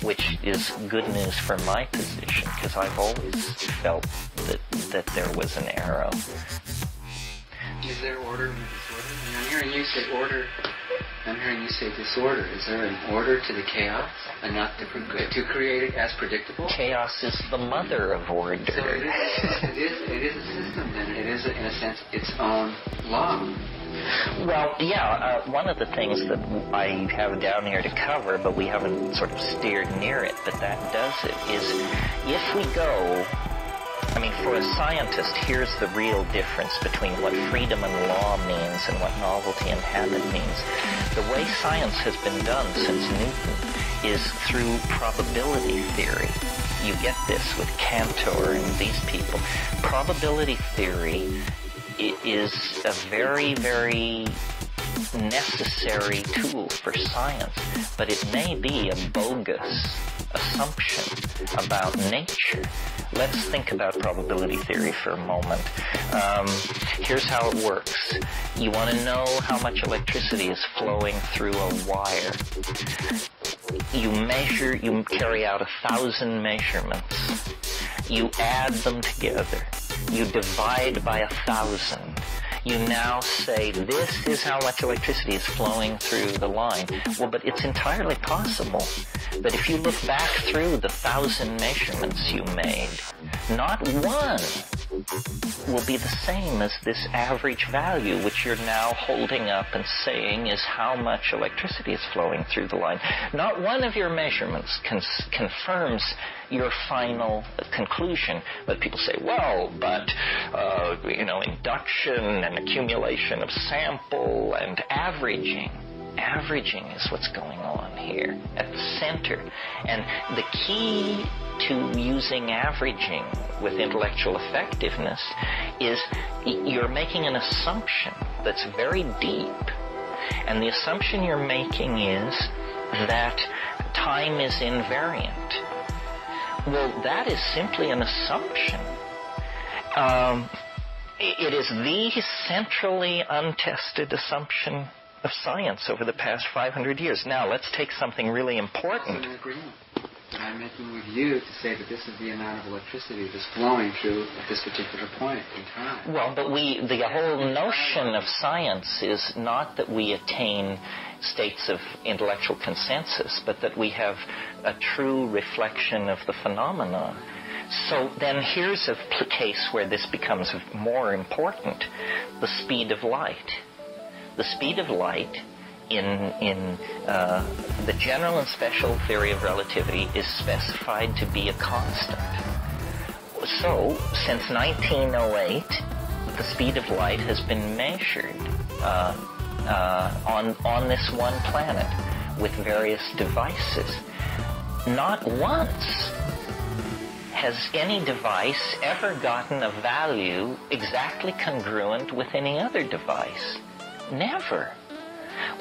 which is good news for my position, because I've always felt that there was an arrow. Is there order in disorder? And I'm hearing you say order. I'm hearing you say disorder. Is there an order to the chaos enough to create it as predictable? Chaos is the mother of order. So it is a system, then. It is, in a sense, its own law. Well, yeah, one of the things that I have down here to cover, but we haven't sort of steered near it, but that does it, is if we go... I mean, for a scientist, here's the real difference between what freedom and law means and what novelty and habit means. The way science has been done since Newton is through probability theory. You get this with Cantor and these people. Probability theory is a very, very necessary tool for science, but it may be a bogus assumption about nature. Let's think about probability theory for a moment. Here's how it works. You want to know how much electricity is flowing through a wire. You carry out 1,000 measurements. You add them together. You divide by 1,000. You now say, this is how much electricity is flowing through the line. Well, but it's entirely possible that if you look back through the 1,000 measurements you made, not one will be the same as this average value, which you're now holding up and saying is how much electricity is flowing through the line. Not one of your measurements confirms your final conclusion. But people say, well, but, induction and accumulation of sample and averaging. Averaging is what's going on here at the center. And the key to using averaging with intellectual effectiveness is you're making an assumption that's very deep. And the assumption you're making is that time is invariant. Well, that is simply an assumption. It is the centrally untested assumption of science over the past 500 years. Now, let's take something really important. I'm agreement that I'm making with you to say that this is the amount of electricity that's flowing through at this particular point in time. Well, but the whole notion of science is not that we attain states of intellectual consensus, but that we have a true reflection of the phenomenon. So then here's a case where this becomes more important: the speed of light. The speed of light in the general and special theory of relativity is specified to be a constant. So, since 1908, the speed of light has been measured on this one planet with various devices. Not once has any device ever gotten a value exactly congruent with any other device. Never.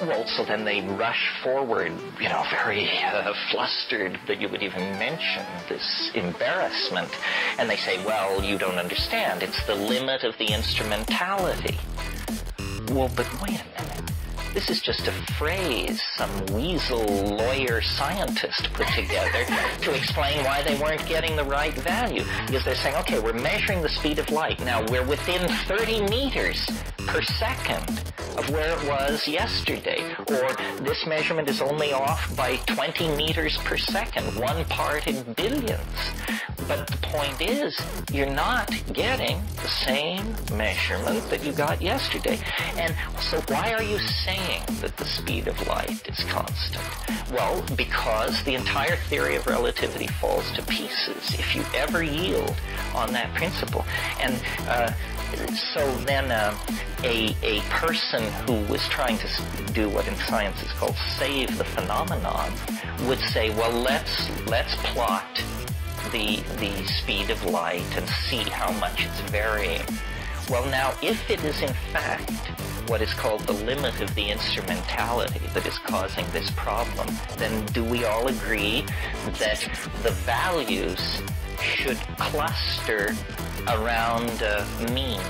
Well, so then they rush forward, very flustered that you would even mention this embarrassment. And they say, well, you don't understand. It's the limit of the instrumentality. Well, but wait a minute. This is just a phrase some weasel lawyer scientist put together to explain why they weren't getting the right value. Because they're saying, okay, we're measuring the speed of light. Now, we're within 30 meters per second of where it was yesterday. Or this measurement is only off by 20 meters per second, 1 part in billions. But the point is, you're not getting the same measurement that you got yesterday. And so why are you saying that the speed of light is constant? Well, because the entire theory of relativity falls to pieces if you ever yield on that principle. And so then a person who was trying to do what in science is called save the phenomenon would say, well, let's plot the speed of light and see how much it's varying. Well, now, if it is in fact what is called the limit of the instrumentality that is causing this problem, then do we all agree that the values should cluster around a mean?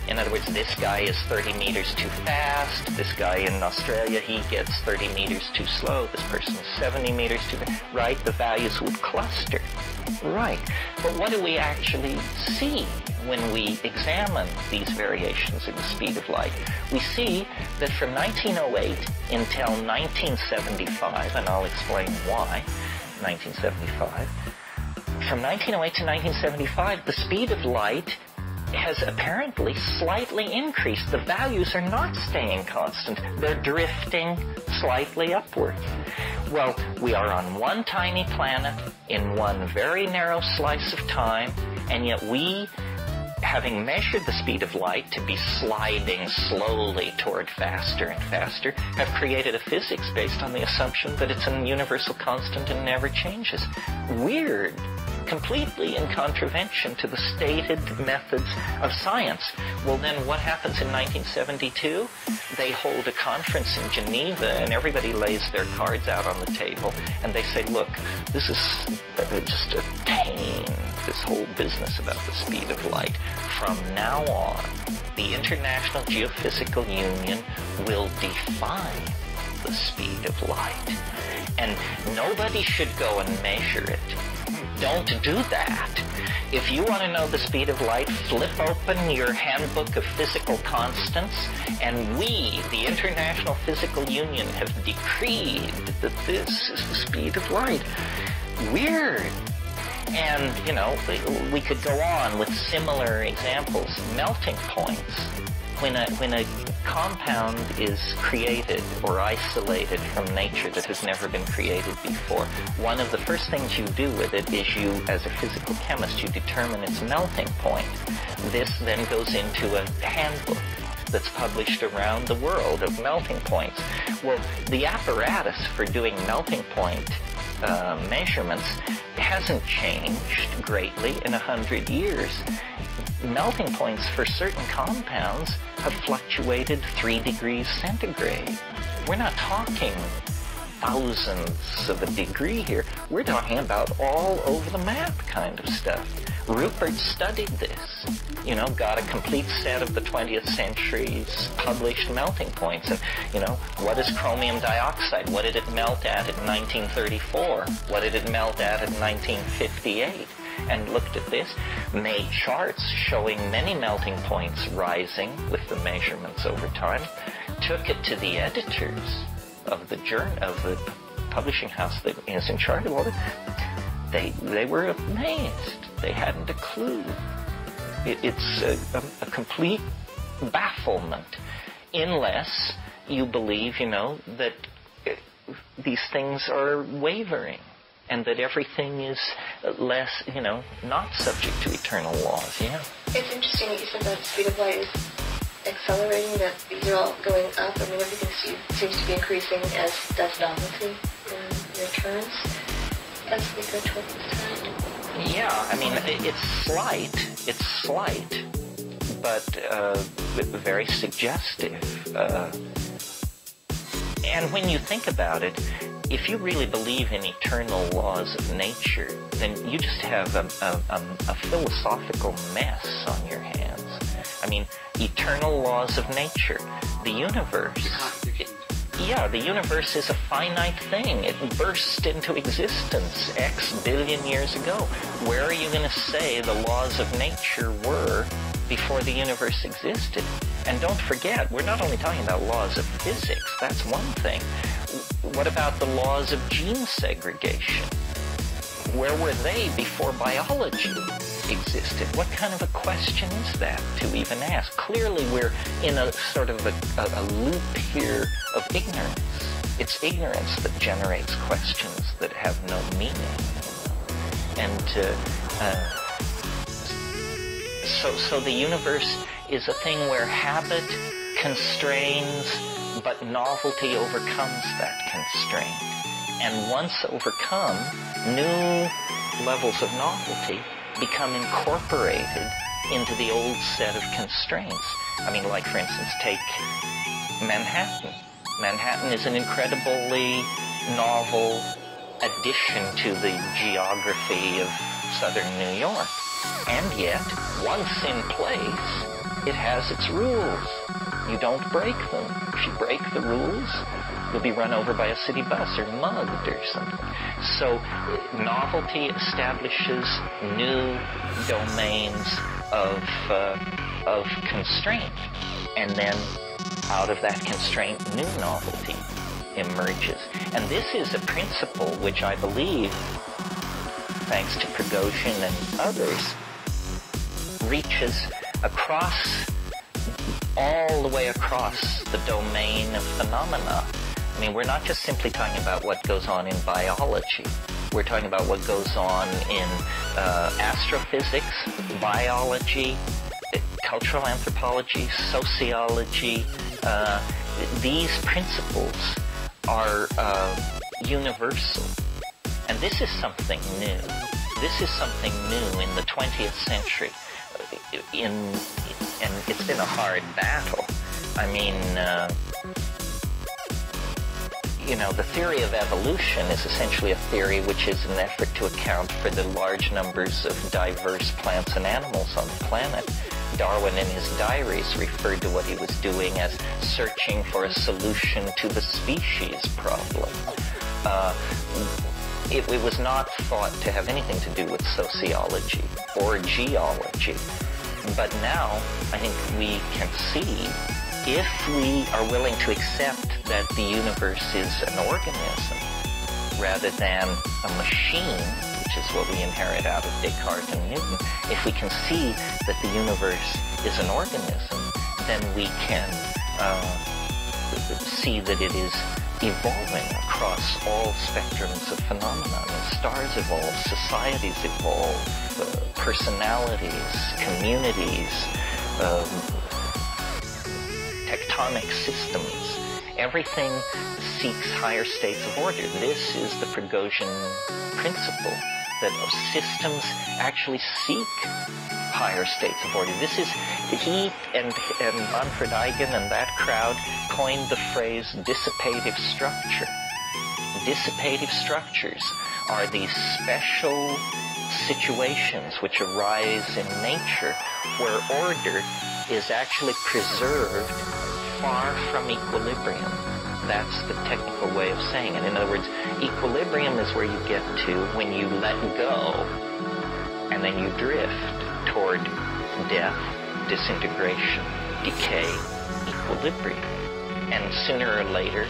In other words, this guy is 30 meters too fast. This guy in Australia, he gets 30 meters too slow. This person is 70 meters too fast. Right? The values would cluster. Right. But what do we actually see when we examine these variations in the speed of light? We see that from 1908 until 1975, and I'll explain why, 1975, from 1908 to 1975, the speed of light has apparently slightly increased. The values are not staying constant. They're drifting slightly upward. Well, we are on one tiny planet in one very narrow slice of time, and yet we, having measured the speed of light to be sliding slowly toward faster and faster, have created a physics based on the assumption that it's a universal constant and never changes. Weird. Completely in contravention to the stated methods of science. Well, then what happens in 1972? They hold a conference in Geneva, and everybody lays their cards out on the table, and they say, look, this is just a pain, this whole business about the speed of light. From now on, the International Geophysical Union will define the speed of light, and nobody should go and measure it. Don't do that. If you want to know the speed of light, flip open your handbook of physical constants, and we, the International Physical Union, have decreed that this is the speed of light. Weird. And, you know, we could go on with similar examples. Melting points. When a compound is created or isolated from nature that has never been created before, one of the first things you do with it is you, as a physical chemist, you determine its melting point. This then goes into a handbook that's published around the world of melting points. Well, the apparatus for doing melting point measurements hasn't changed greatly in 100 years. Melting points for certain compounds have fluctuated 3 degrees centigrade. We're not talking thousandths of a degree here. We're talking about all over the map kind of stuff. Rupert studied this, you know, got a complete set of the 20th century's published melting points. And, you know, what is chromium dioxide? What did it melt at in 1934? What did it melt at in 1958? And looked at this, made charts showing many melting points rising with the measurements over time, took it to the editors of the publishing house that is in charge of all this. They were amazed. They hadn't a clue. It's a complete bafflement, unless you believe, you know, that these things are wavering, and that everything is less, you know, not subject to eternal laws. Yeah. It's interesting that you said that the speed of light is accelerating, that these are all going up. I mean, everything seems to be increasing, as does novelty in your terms, as we go toward this time. Yeah, I mean, it's slight, but very suggestive. And when you think about it, if you really believe in eternal laws of nature, then you just have a philosophical mess on your hands. I mean, eternal laws of nature. The universe. The universe is a finite thing. It burst into existence X billion years ago. Where are you going to say the laws of nature were before the universe existed? And don't forget, we're not only talking about laws of physics. That's one thing. What about the laws of gene segregation? Where were they before biology existed? What kind of a question is that to even ask? Clearly we're in a sort of a loop here of ignorance. It's ignorance that generates questions that have no meaning. And so the universe is a thing where habit constrains, but novelty overcomes that constraint. And once overcome, new levels of novelty become incorporated into the old set of constraints. I mean, like, for instance, take Manhattan. Manhattan is an incredibly novel addition to the geography of southern New York. And yet, once in place, it has its rules. You don't break them. If you break the rules, you'll be run over by a city bus or mugged or something. So novelty establishes new domains of constraint. And then out of that constraint, new novelty emerges. And this is a principle which I believe, thanks to Prigozhin and others, reaches across, all the way across the domain of phenomena. I mean, we're not just simply talking about what goes on in biology. We're talking about what goes on in astrophysics, biology, cultural anthropology, sociology. These principles are universal. And this is something new. This is something new in the 20th century. And it's been a hard battle. I mean, you know, the theory of evolution is essentially a theory which is an effort to account for the large numbers of diverse plants and animals on the planet. Darwin in his diaries referred to what he was doing as searching for a solution to the species problem. It was not thought to have anything to do with sociology or geology. But now, I think we can see, if we are willing to accept that the universe is an organism, rather than a machine, which is what we inherit out of Descartes and Newton, if we can see that the universe is an organism, then we can see that it is evolving across all spectrums of phenomena. Stars evolve, societies evolve, personalities, communities, tectonic systems. Everything seeks higher states of order. This is the Prigogine principle, that systems actually seek higher states of order. This is, he and Manfred Eigen and that crowd coined the phrase dissipative structure. Dissipative structures are these special situations which arise in nature where order is actually preserved far from equilibrium. That's the technical way of saying it. In other words, equilibrium is where you get to when you let go and then you drift toward death, disintegration, decay, equilibrium. And sooner or later,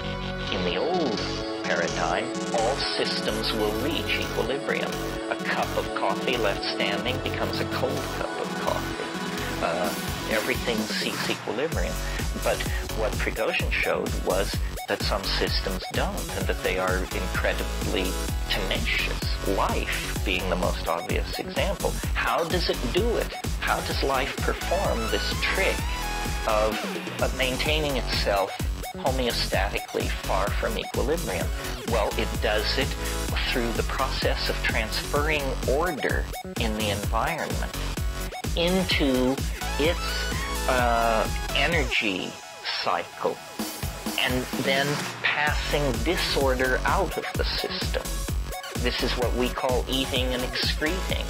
in the old paradigm, all systems will reach equilibrium. A cup of coffee left standing becomes a cold cup of coffee. Everything seeks equilibrium. But what Prigogine showed was that some systems don't, and that they are incredibly tenacious. Life being the most obvious example. How does it do it? How does life perform this trick of maintaining itself homeostatically far from equilibrium? Well, it does it through the process of transferring order in the environment into its energy cycle, and then passing disorder out of the system. This is what we call eating and excreting.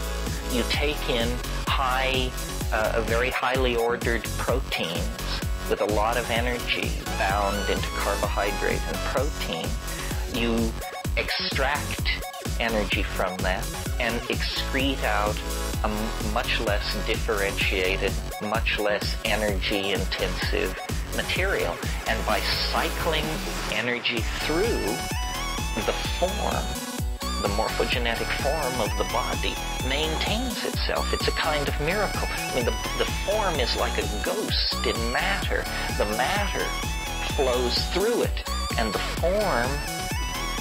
You take in very highly ordered proteins with a lot of energy bound into carbohydrate and protein. You extract energy from that and excrete out a much less differentiated, much less energy-intensive material. And by cycling energy through the form, the morphogenetic form of the body maintains itself. It's a kind of miracle. I mean, the form is like a ghost in matter. The matter flows through it, and the form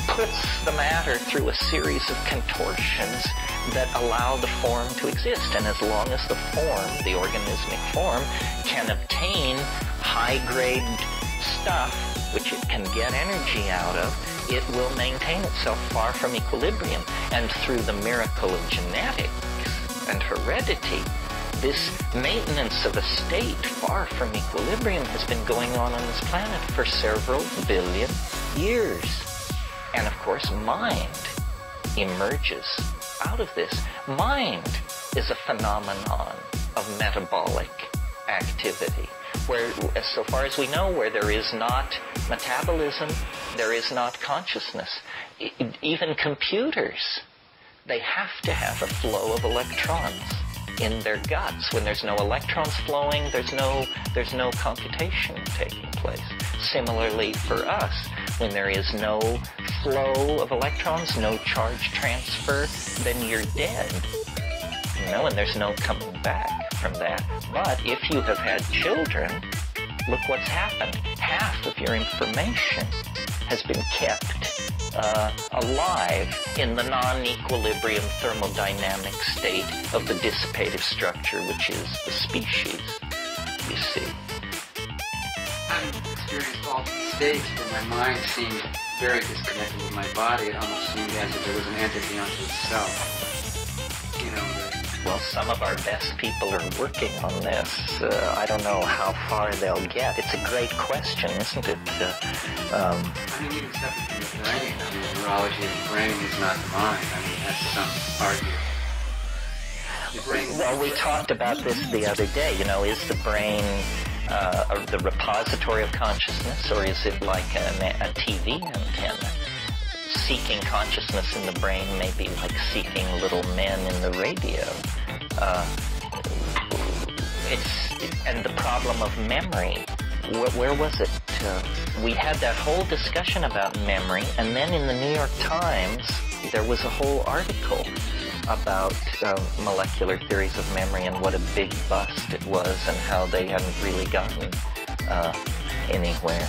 puts the matter through a series of contortions that allow the form to exist. And as long as the form, the organismic form, can obtain high-grade stuff, which it can get energy out of, it will maintain itself far from equilibrium. And through the miracle of genetics and heredity, this maintenance of a state far from equilibrium has been going on this planet for several billion years. And of course, mind emerges out of this. Mind is a phenomenon of metabolic activity, where, so far as we know, where there is not metabolism, there is not consciousness. Even computers, they have to have a flow of electrons in their guts. When there's no electrons flowing, there's no computation taking place. Similarly for us, when there is no flow of electrons, no charge transfer, then you're dead. And there's no coming back from that. But if you have had children, look what's happened. Half of your information has been kept alive in the non-equilibrium thermodynamic state of the dissipative structure, which is the species, you see. I've experienced all these states where my mind seemed very disconnected with my body. It almost seemed as if there was an entity unto itself. Well, some of our best people are working on this. I don't know how far they'll get. It's a great question, isn't it? Even separate from the brain. The neurology of the brain is not the mind. That's some argument. Well, we talked about this the other day. Is the brain the repository of consciousness, or is it like a TV antenna? Seeking consciousness in the brain may be like seeking little men in the radio. And the problem of memory, where was it? we had that whole discussion about memory, and then in the New York Times, there was a whole article about molecular theories of memory and what a big bust it was and how they hadn't really gotten anywhere.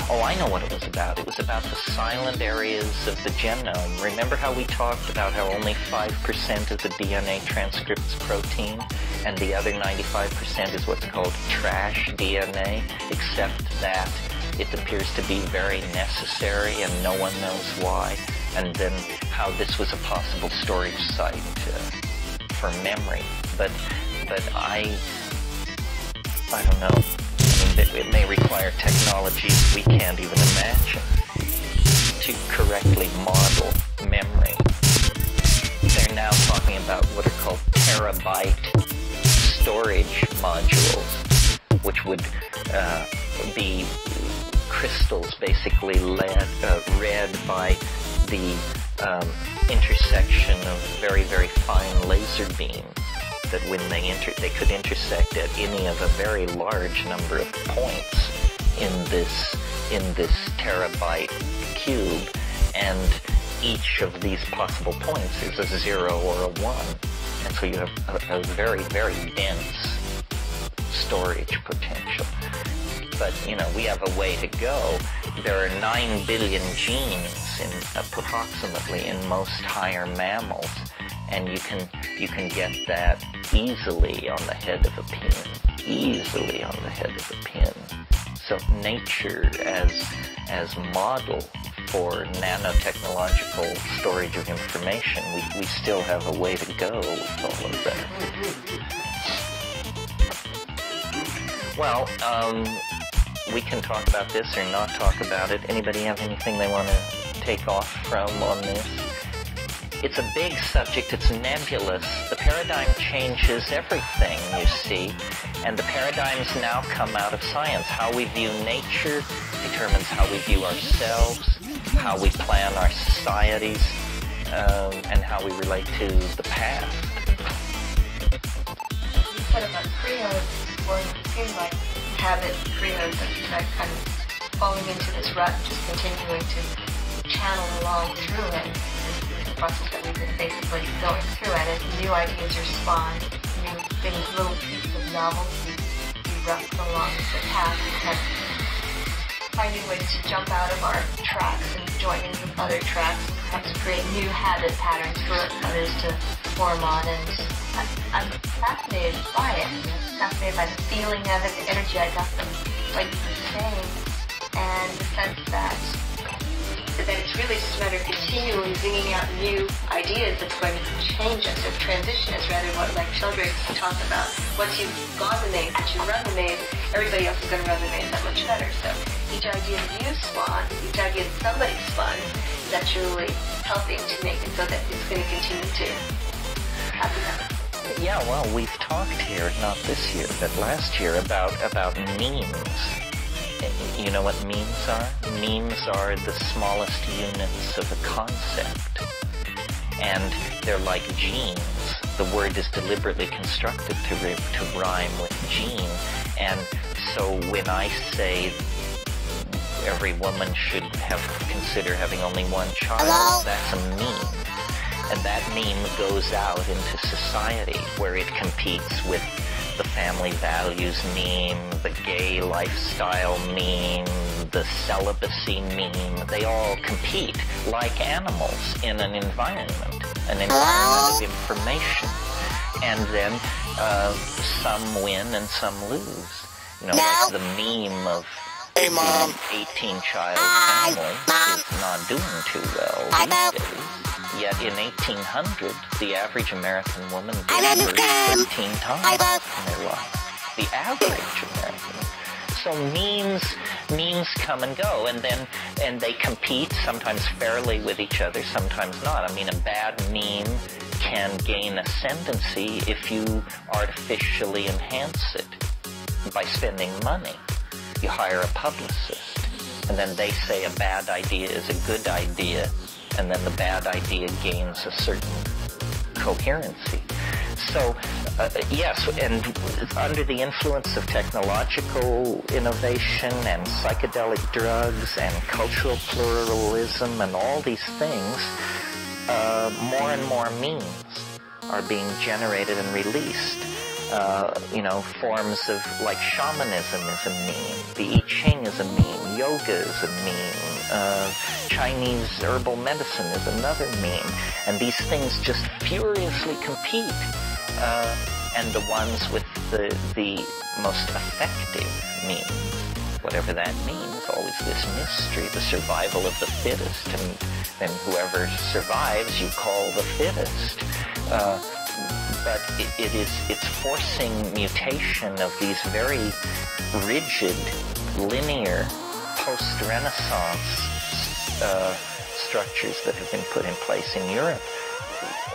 Oh, I know what it was about. It was about the silent areas of the genome. Remember how we talked about how only 5% of the DNA transcripts protein and the other 95% is what's called trash DNA, except that it appears to be very necessary and no one knows why. And then how this was a possible storage site for memory. But I don't know. It may require technologies we can't even imagine to correctly model memory. They're now talking about what are called terabyte storage modules, which would be crystals basically read by the intersection of very, very fine laser beams. That when they could intersect at any of a very large number of points in this terabyte cube, and each of these possible points is a 0 or a 1, and so you have a very, very dense storage potential. But we have a way to go. There are 9 billion genes approximately in most higher mammals. And you can get that easily on the head of a pin. Easily on the head of a pin. So nature as model for nanotechnological storage of information, we still have a way to go with all of that. Well, we can talk about this or not talk about it. Anybody have anything they want to take off from on this? It's a big subject, it's nebulous. The paradigm changes everything, you see. And the paradigms now come out of science. How we view nature determines how we view ourselves, how we plan our societies, and how we relate to the past. You said about pre-nodes, where it seems like habit pre-nodes that kind of falling into this rut, just continuing to channel along through it. Process that we've been basically going through, and as new ideas are spawned, new things, little pieces of novelty erupt along the path, and finding ways to jump out of our tracks and join in with other tracks, and perhaps create new habit patterns for others to form on. And I'm fascinated by it. I'm fascinated by the feeling of it, the energy I got from what you were saying, and the sense that it's really just a matter of continually bringing out new ideas that's going to change us or transition us, rather what like Sheldrake talked about. Once you've gone the maze, once you run the maze, everybody else is going to run the maze that much better. So each idea that you spawn, each idea that somebody spawns, is actually helping to make it so that it's going to continue to happen. Yeah, well, we've talked here, not this year, but last year, about memes. You know what memes are? Memes are the smallest units of a concept. And they're like genes. The word is deliberately constructed to rhyme with gene. And so when I say every woman should consider having only one child, that's a meme. And that meme goes out into society where it competes with the family values meme, the gay lifestyle meme, the celibacy meme. They all compete like animals in an environment of information. And then some win and some lose. Like the meme of the 18-child family is not doing too well these days. Yet in 1800, the average American woman delivered 13 times in their life. The average American. So memes come and go, and they compete, sometimes fairly with each other, sometimes not. I mean, a bad meme can gain ascendancy if you artificially enhance it by spending money. You hire a publicist, and then they say a bad idea is a good idea, and then the bad idea gains a certain coherency. So Yes, and under the influence of technological innovation and psychedelic drugs and cultural pluralism and all these things, more and more memes are being generated and released. Forms of, like, shamanism is a meme, the I Ching is a meme, yoga is a meme, Chinese herbal medicine is another meme, and these things just furiously compete. And the ones with the most effective means, whatever that means, always this mystery, the survival of the fittest, and then whoever survives you call the fittest. But it's forcing mutation of these very rigid, linear, post-Renaissance structures that have been put in place in Europe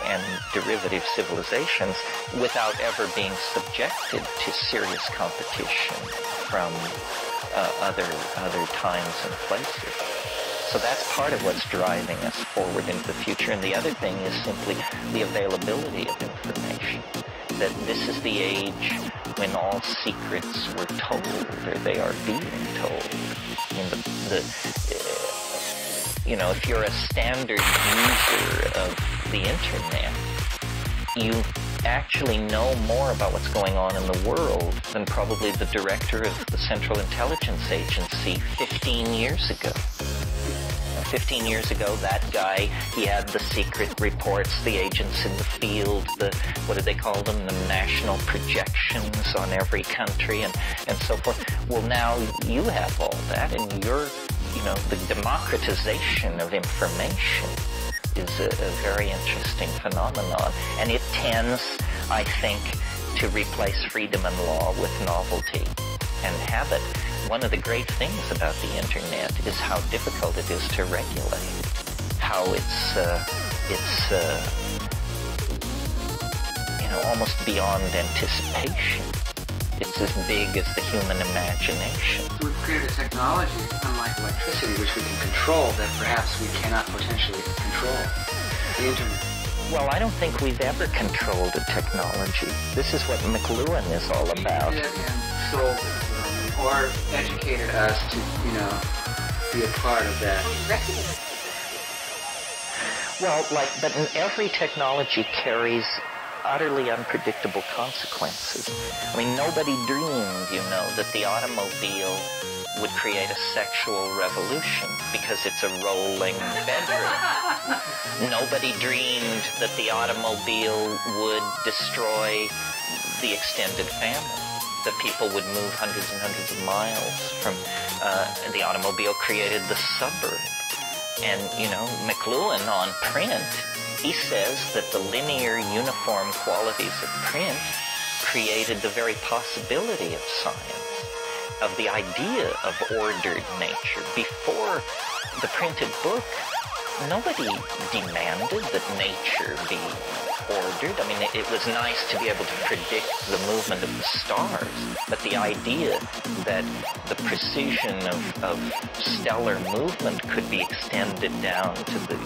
and derivative civilizations without ever being subjected to serious competition from other times and places. So that's part of what's driving us forward into the future. And the other thing is simply the availability of information. That this is the age when all secrets were told, or they are being told. If you're a standard user of the internet, you actually know more about what's going on in the world than probably the director of the Central Intelligence Agency 15 years ago. 15 years ago, that guy, he had the secret reports, the agents in the field, what do they call them, the national projections on every country and so forth. Well, now you have all that, and you're, the democratization of information is a very interesting phenomenon. And it tends, I think, to replace freedom and law with novelty and habit. One of the great things about the internet is how difficult it is to regulate, how it's almost beyond anticipation. It's as big as the human imagination. We've created a technology, unlike electricity, which we can control, that perhaps we cannot potentially control. The internet. Well, I don't think we've ever controlled a technology. This is what McLuhan is all about. We did and sold it, or educated us to, be a part of that. Well, but every technology carries utterly unpredictable consequences. I mean, nobody dreamed, that the automobile would create a sexual revolution because it's a rolling bedroom. Nobody dreamed that the automobile would destroy the extended family, that people would move hundreds and hundreds of miles from, the automobile created the suburb. And, McLuhan on print, he says that the linear, uniform qualities of print created the very possibility of science, of the idea of ordered nature. Before the printed book, nobody demanded that nature be ordered. I mean, it was nice to be able to predict the movement of the stars, but the idea that the precision of stellar movement could be extended down to the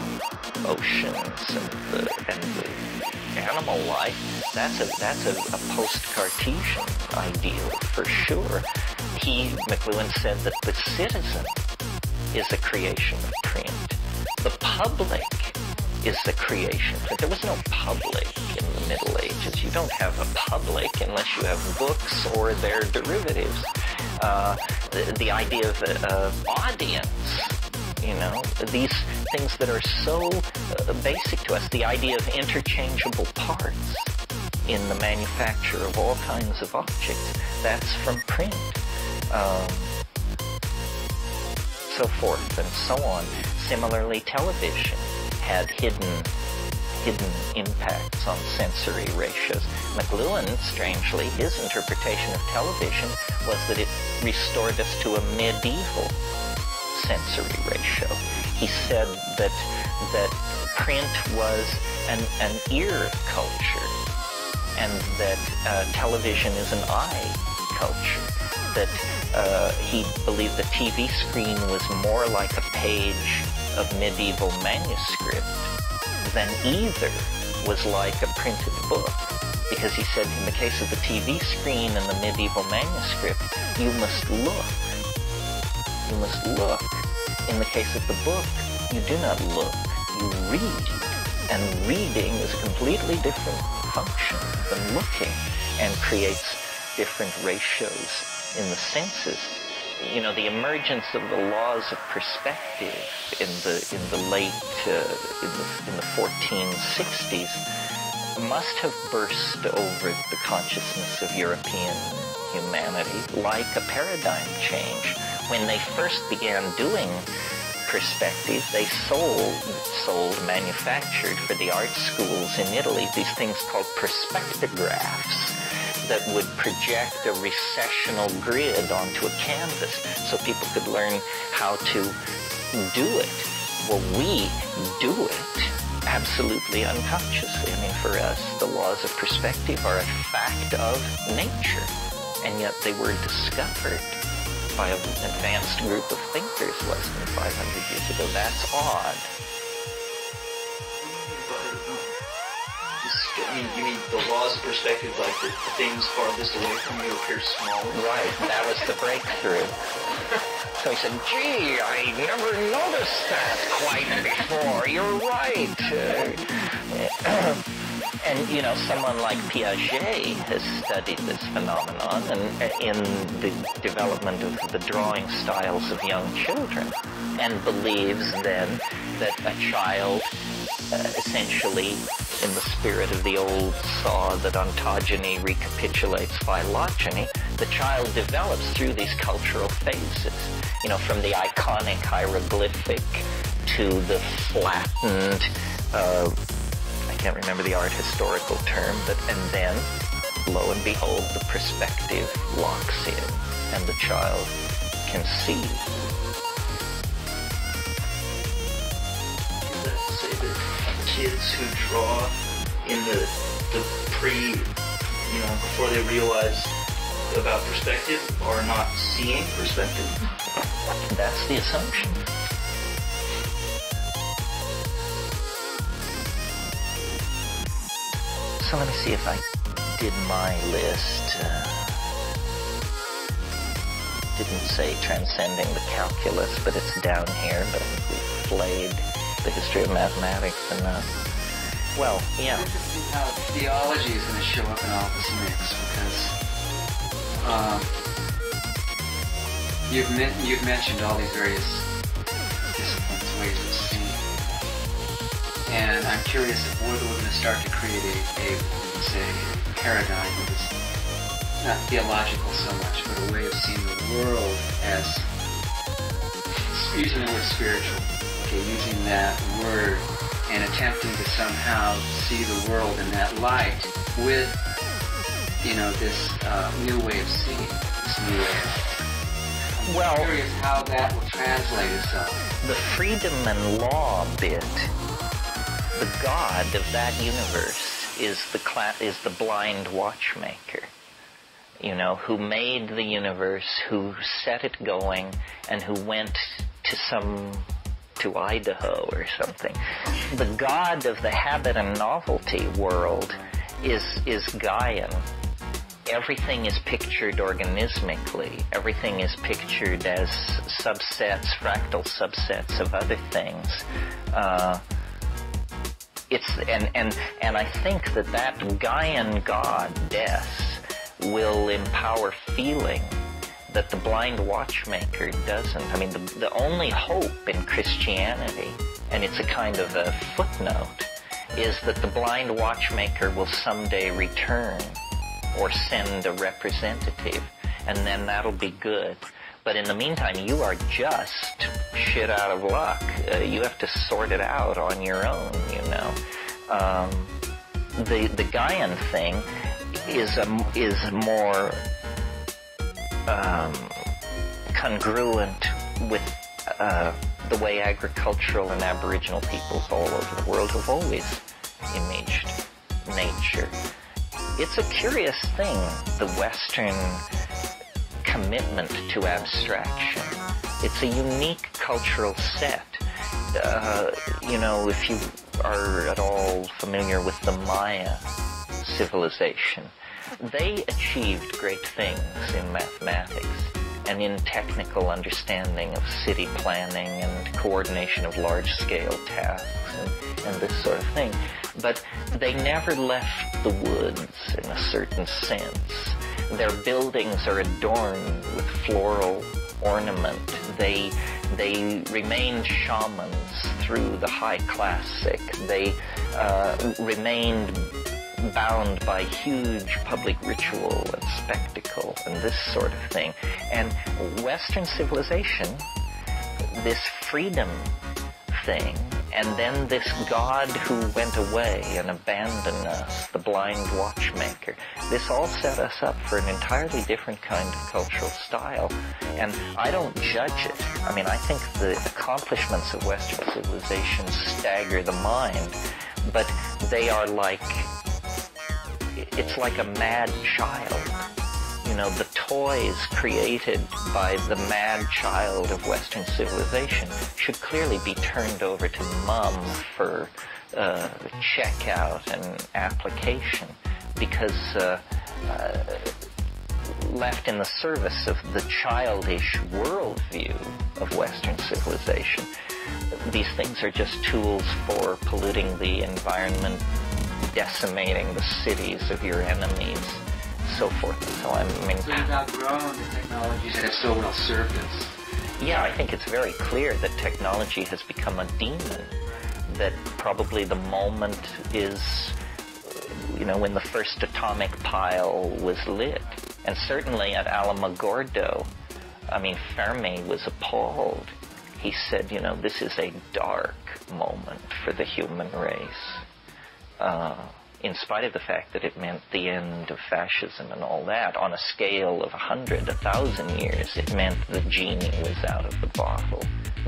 oceans and the animal life, that's a post-Cartesian ideal for sure. McLuhan said that the citizen is a creation of print. The public is the creation. But there was no public in the Middle Ages. You don't have a public unless you have books or their derivatives. The idea of audience, these things that are so basic to us, the idea of interchangeable parts in the manufacture of all kinds of objects, that's from print. So forth and so on. Similarly, television had hidden impacts on sensory ratios. McLuhan, strangely, his interpretation of television was that it restored us to a medieval sensory ratio. He said that print was an ear culture, and that television is an eye culture. That he believed the TV screen was more like a page of medieval manuscript than either was like a printed book. Because he said in the case of the TV screen and the medieval manuscript, you must look. You must look. In the case of the book, you do not look, you read. And reading is a completely different function than looking and creates different ratios in the senses. You know, the emergence of the laws of perspective in the late in the 1460s must have burst over the consciousness of European humanity like a paradigm change. When they first began doing perspective, they manufactured for the art schools in Italy these things called perspectographs that would project a recessional grid onto a canvas so people could learn how to do it. Well, we do it absolutely unconsciously. I mean, for us, the laws of perspective are a fact of nature, and yet they were discovered by an advanced group of thinkers less than 500 years ago. That's odd. You mean the laws of perspective, like the things farthest away from you appear smaller? Right, that was the breakthrough. So he said, gee, I never noticed that quite before. You're right. And, you know, someone like Piaget has studied this phenomenon in the development of the drawing styles of young children, and believes then that a child essentially, in the spirit of the old saw that ontogeny recapitulates phylogeny, the child develops through these cultural phases, you know, from the iconic hieroglyphic to the flattened, I can't remember the art historical term, and then, lo and behold, the perspective locks in, and the child can see. Does that say that kids who draw in the before they realize about perspective are not seeing perspective? That's the assumption. So let me see if I did my list. Didn't say transcending the calculus, but it's down here. But I think we've flayed the history of mathematics enough. Well, yeah. It's interesting how theology is going to show up in all this mix, because you've mentioned all these various disciplines, ways of seeing. And I'm curious if we're going to start to create a paradigm that is not theological so much, but a way of seeing the world as, using the word spiritual, using that word and attempting to somehow see the world in that light with, this new way of seeing, this new way of... I'm curious how that will translate itself. The freedom and law bit, the God of that universe is the blind watchmaker, who made the universe, who set it going, and who went to Idaho or something. The God of the habit and novelty world is Gaian. Everything is pictured organismically. Everything is pictured as subsets, fractal subsets of other things. And I think that Gaian God, death, will empower feeling that the blind watchmaker doesn't. I mean, the only hope in Christianity, and it's a kind of a footnote, is that the blind watchmaker will someday return or send a representative, and then that'll be good. But in the meantime, you are just shit out of luck. You have to sort it out on your own, The Gaian thing is more congruent with the way agricultural and Aboriginal peoples all over the world have always imaged nature. It's a curious thing, the Western commitment to abstraction. It's a unique cultural set. If you are at all familiar with the Maya civilization, they achieved great things in mathematics and in technical understanding of city planning and coordination of large-scale tasks and this sort of thing. But they never left the woods in a certain sense. Their buildings are adorned with floral ornament. They remained shamans through the high classic. They remained bound by huge public ritual and spectacle and this sort of thing. And Western civilization, this freedom thing, and then this God who went away and abandoned us, the blind watchmaker, this all set us up for an entirely different kind of cultural style. And I don't judge it. I mean, I think the accomplishments of Western civilization stagger the mind, but they are like, it's like a mad child. You know, the toys created by the mad child of Western civilization should clearly be turned over to mom for checkout and application, because left in the service of the childish worldview of Western civilization, these things are just tools for polluting the environment, decimating the cities of your enemies, so forth and so on. I mean, So you've outgrown the technologies that have so well served us. yeah, I think it's very clear that technology has become a demon, that probably the moment is, you know, when the first atomic pile was lit. And certainly at Alamogordo, I mean, Fermi was appalled. He said, you know, this is a dark moment for the human race. In spite of the fact that it meant the end of fascism and all that, on a scale of 100, 1,000 years, it meant the genie was out of the bottle.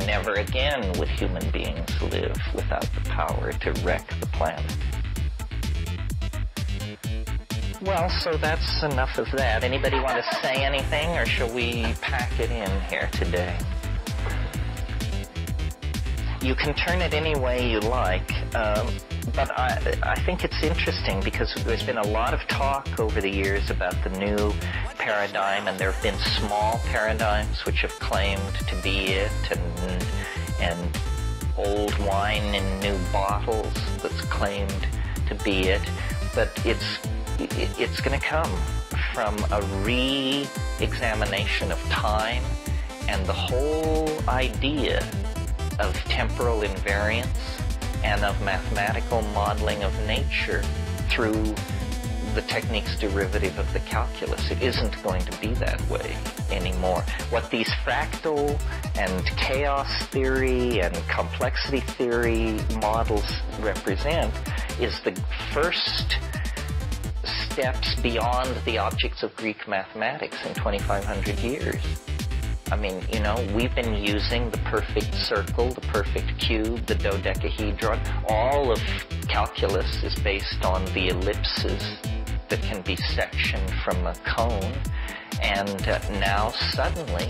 Never again would human beings live without the power to wreck the planet. Well, so that's enough of that. Anybody want to say anything, or shall we pack it in here today? You can turn it any way you like, but I think it's interesting because there's been a lot of talk over the years about the new paradigm, and there have been small paradigms which have claimed to be it, and old wine in new bottles that's claimed to be it. But it's going to come from a re-examination of time and the whole idea of temporal invariance and of mathematical modeling of nature through the techniques derivative of the calculus. It isn't going to be that way anymore. What these fractal and chaos theory and complexity theory models represent is the first steps beyond the objects of Greek mathematics in 2,500 years. I mean, you know, we've been using the perfect circle, the perfect cube, the dodecahedron. All of calculus is based on the ellipses that can be sectioned from a cone. And now suddenly,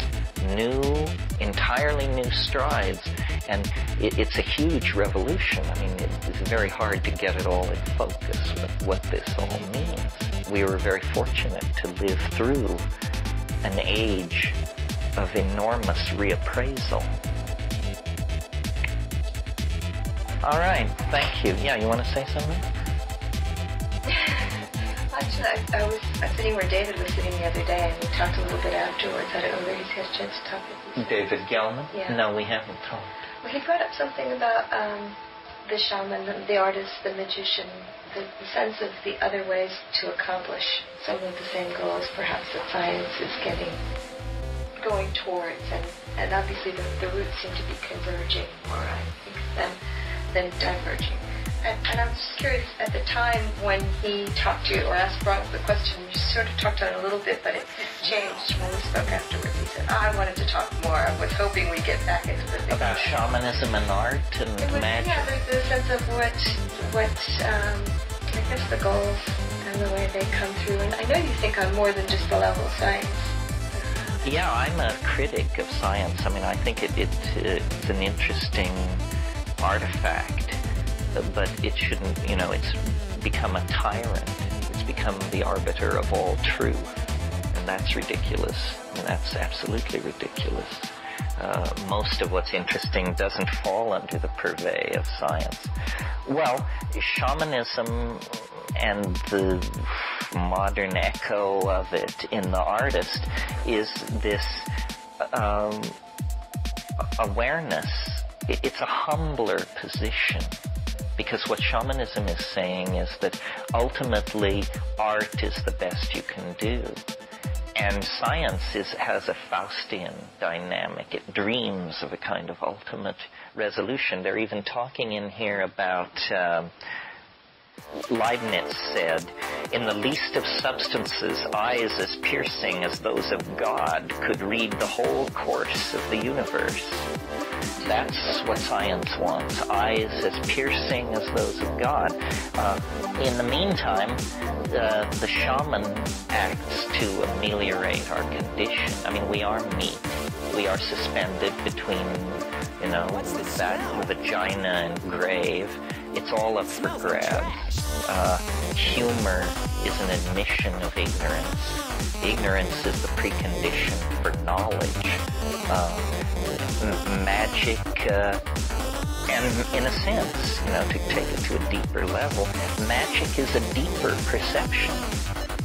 entirely new strides. And it's a huge revolution. I mean, it's very hard to get it all in focus with what this all means. We were very fortunate to live through an age of enormous reappraisal. All right, thank you. Yeah, you want to say something? Actually, I was sitting where David was sitting the other day, and we talked a little bit afterwards. I don't know whether he's had a chance to talk with you. David Gelman? Yeah. No, we haven't talked. Well, he brought up something about the shaman, the artist, the magician, the sense of the other ways to accomplish some of the same goals, perhaps that science is going towards, and obviously the roots seem to be converging more, I think, than diverging. And I'm just curious, at the time when he talked to you or brought up the question, you sort of talked on it a little bit, but it changed when we spoke afterwards. He said, I wanted to talk more. I was hoping we'd get back into the about shamanism and art and magic. Yeah, the sense of what I guess the goals and the way they come through. And I know you think on more than just the level of science. Yeah, I'm a critic of science. I mean, I think it's an interesting artifact, but it shouldn't, you know, it's become a tyrant become the arbiter of all truth. And that's ridiculous. And that's absolutely ridiculous. Most of what's interesting doesn't fall under the purvey of science. Well, shamanism and the modern echo of it in the artist is this awareness. It's a humbler position, because what shamanism is saying is that ultimately art is the best you can do. And science has a Faustian dynamic. It dreams of a kind of ultimate resolution. They're even talking in here about, Leibniz said, in the least of substances, eyes as piercing as those of God could read the whole course of the universe. That's what science wants, eyes as piercing as those of God. In the meantime, the shaman acts to ameliorate our condition. I mean, we are meat. We are suspended between, that vagina and grave. It's all up for grabs. Humor is an admission of ignorance. Ignorance is the precondition for knowledge. Magic, and in a sense, to take it to a deeper level, magic is a deeper perception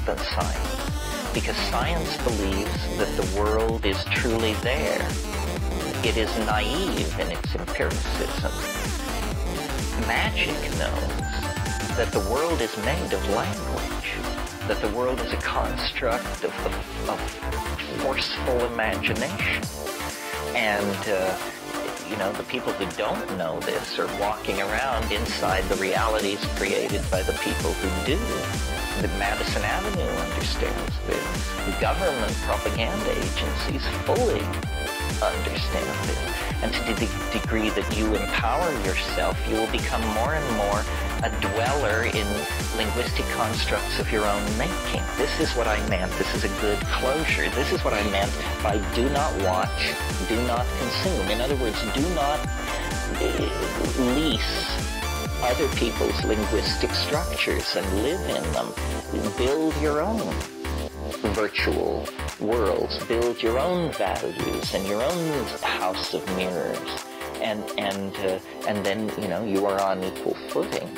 than science. Because science believes that the world is truly there. It is naive in its empiricism. Magic knows that the world is made of language, that the world is a construct of forceful imagination. And, the people who don't know this are walking around inside the realities created by the people who do. The Madison Avenue understands this. Government propaganda agencies fully understand this. And to the degree that you empower yourself, you will become more and more a dweller in linguistic constructs of your own making. This is what I meant. This is a good closure. This is what I meant by do not watch, do not consume. In other words, do not lease other people's linguistic structures and live in them. Build your own virtual worlds. Build your own values and your own house of mirrors. And then, you are on equal footing.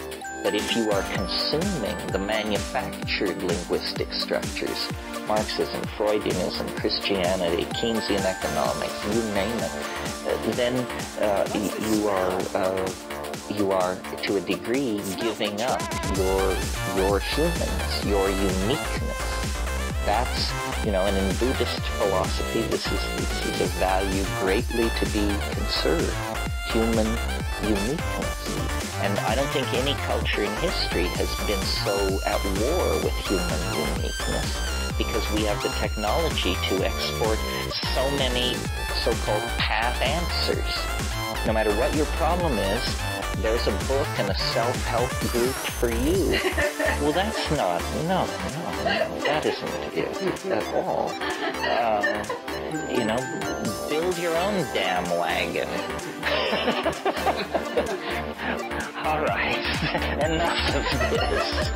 But if you are consuming the manufactured linguistic structures, Marxism, Freudianism, Christianity, Keynesian economics, you name it, then you are to a degree giving up your humanness, your uniqueness. That's, and in Buddhist philosophy, this is a value greatly to be conserved, human uniqueness. And I don't think any culture in history has been so at war with human uniqueness, because we have the technology to export so many so-called path answers. No matter what your problem is, there's a book and a self-help group for you. Well, that's not, no, that isn't it at all. Build your own damn wagon. All right, enough of this.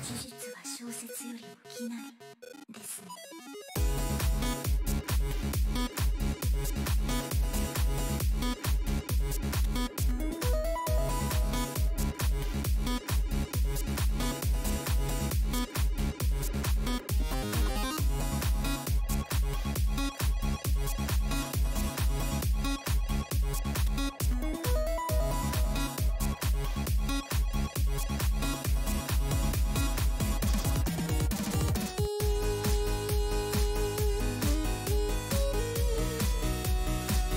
事実は小説よりも奇なり。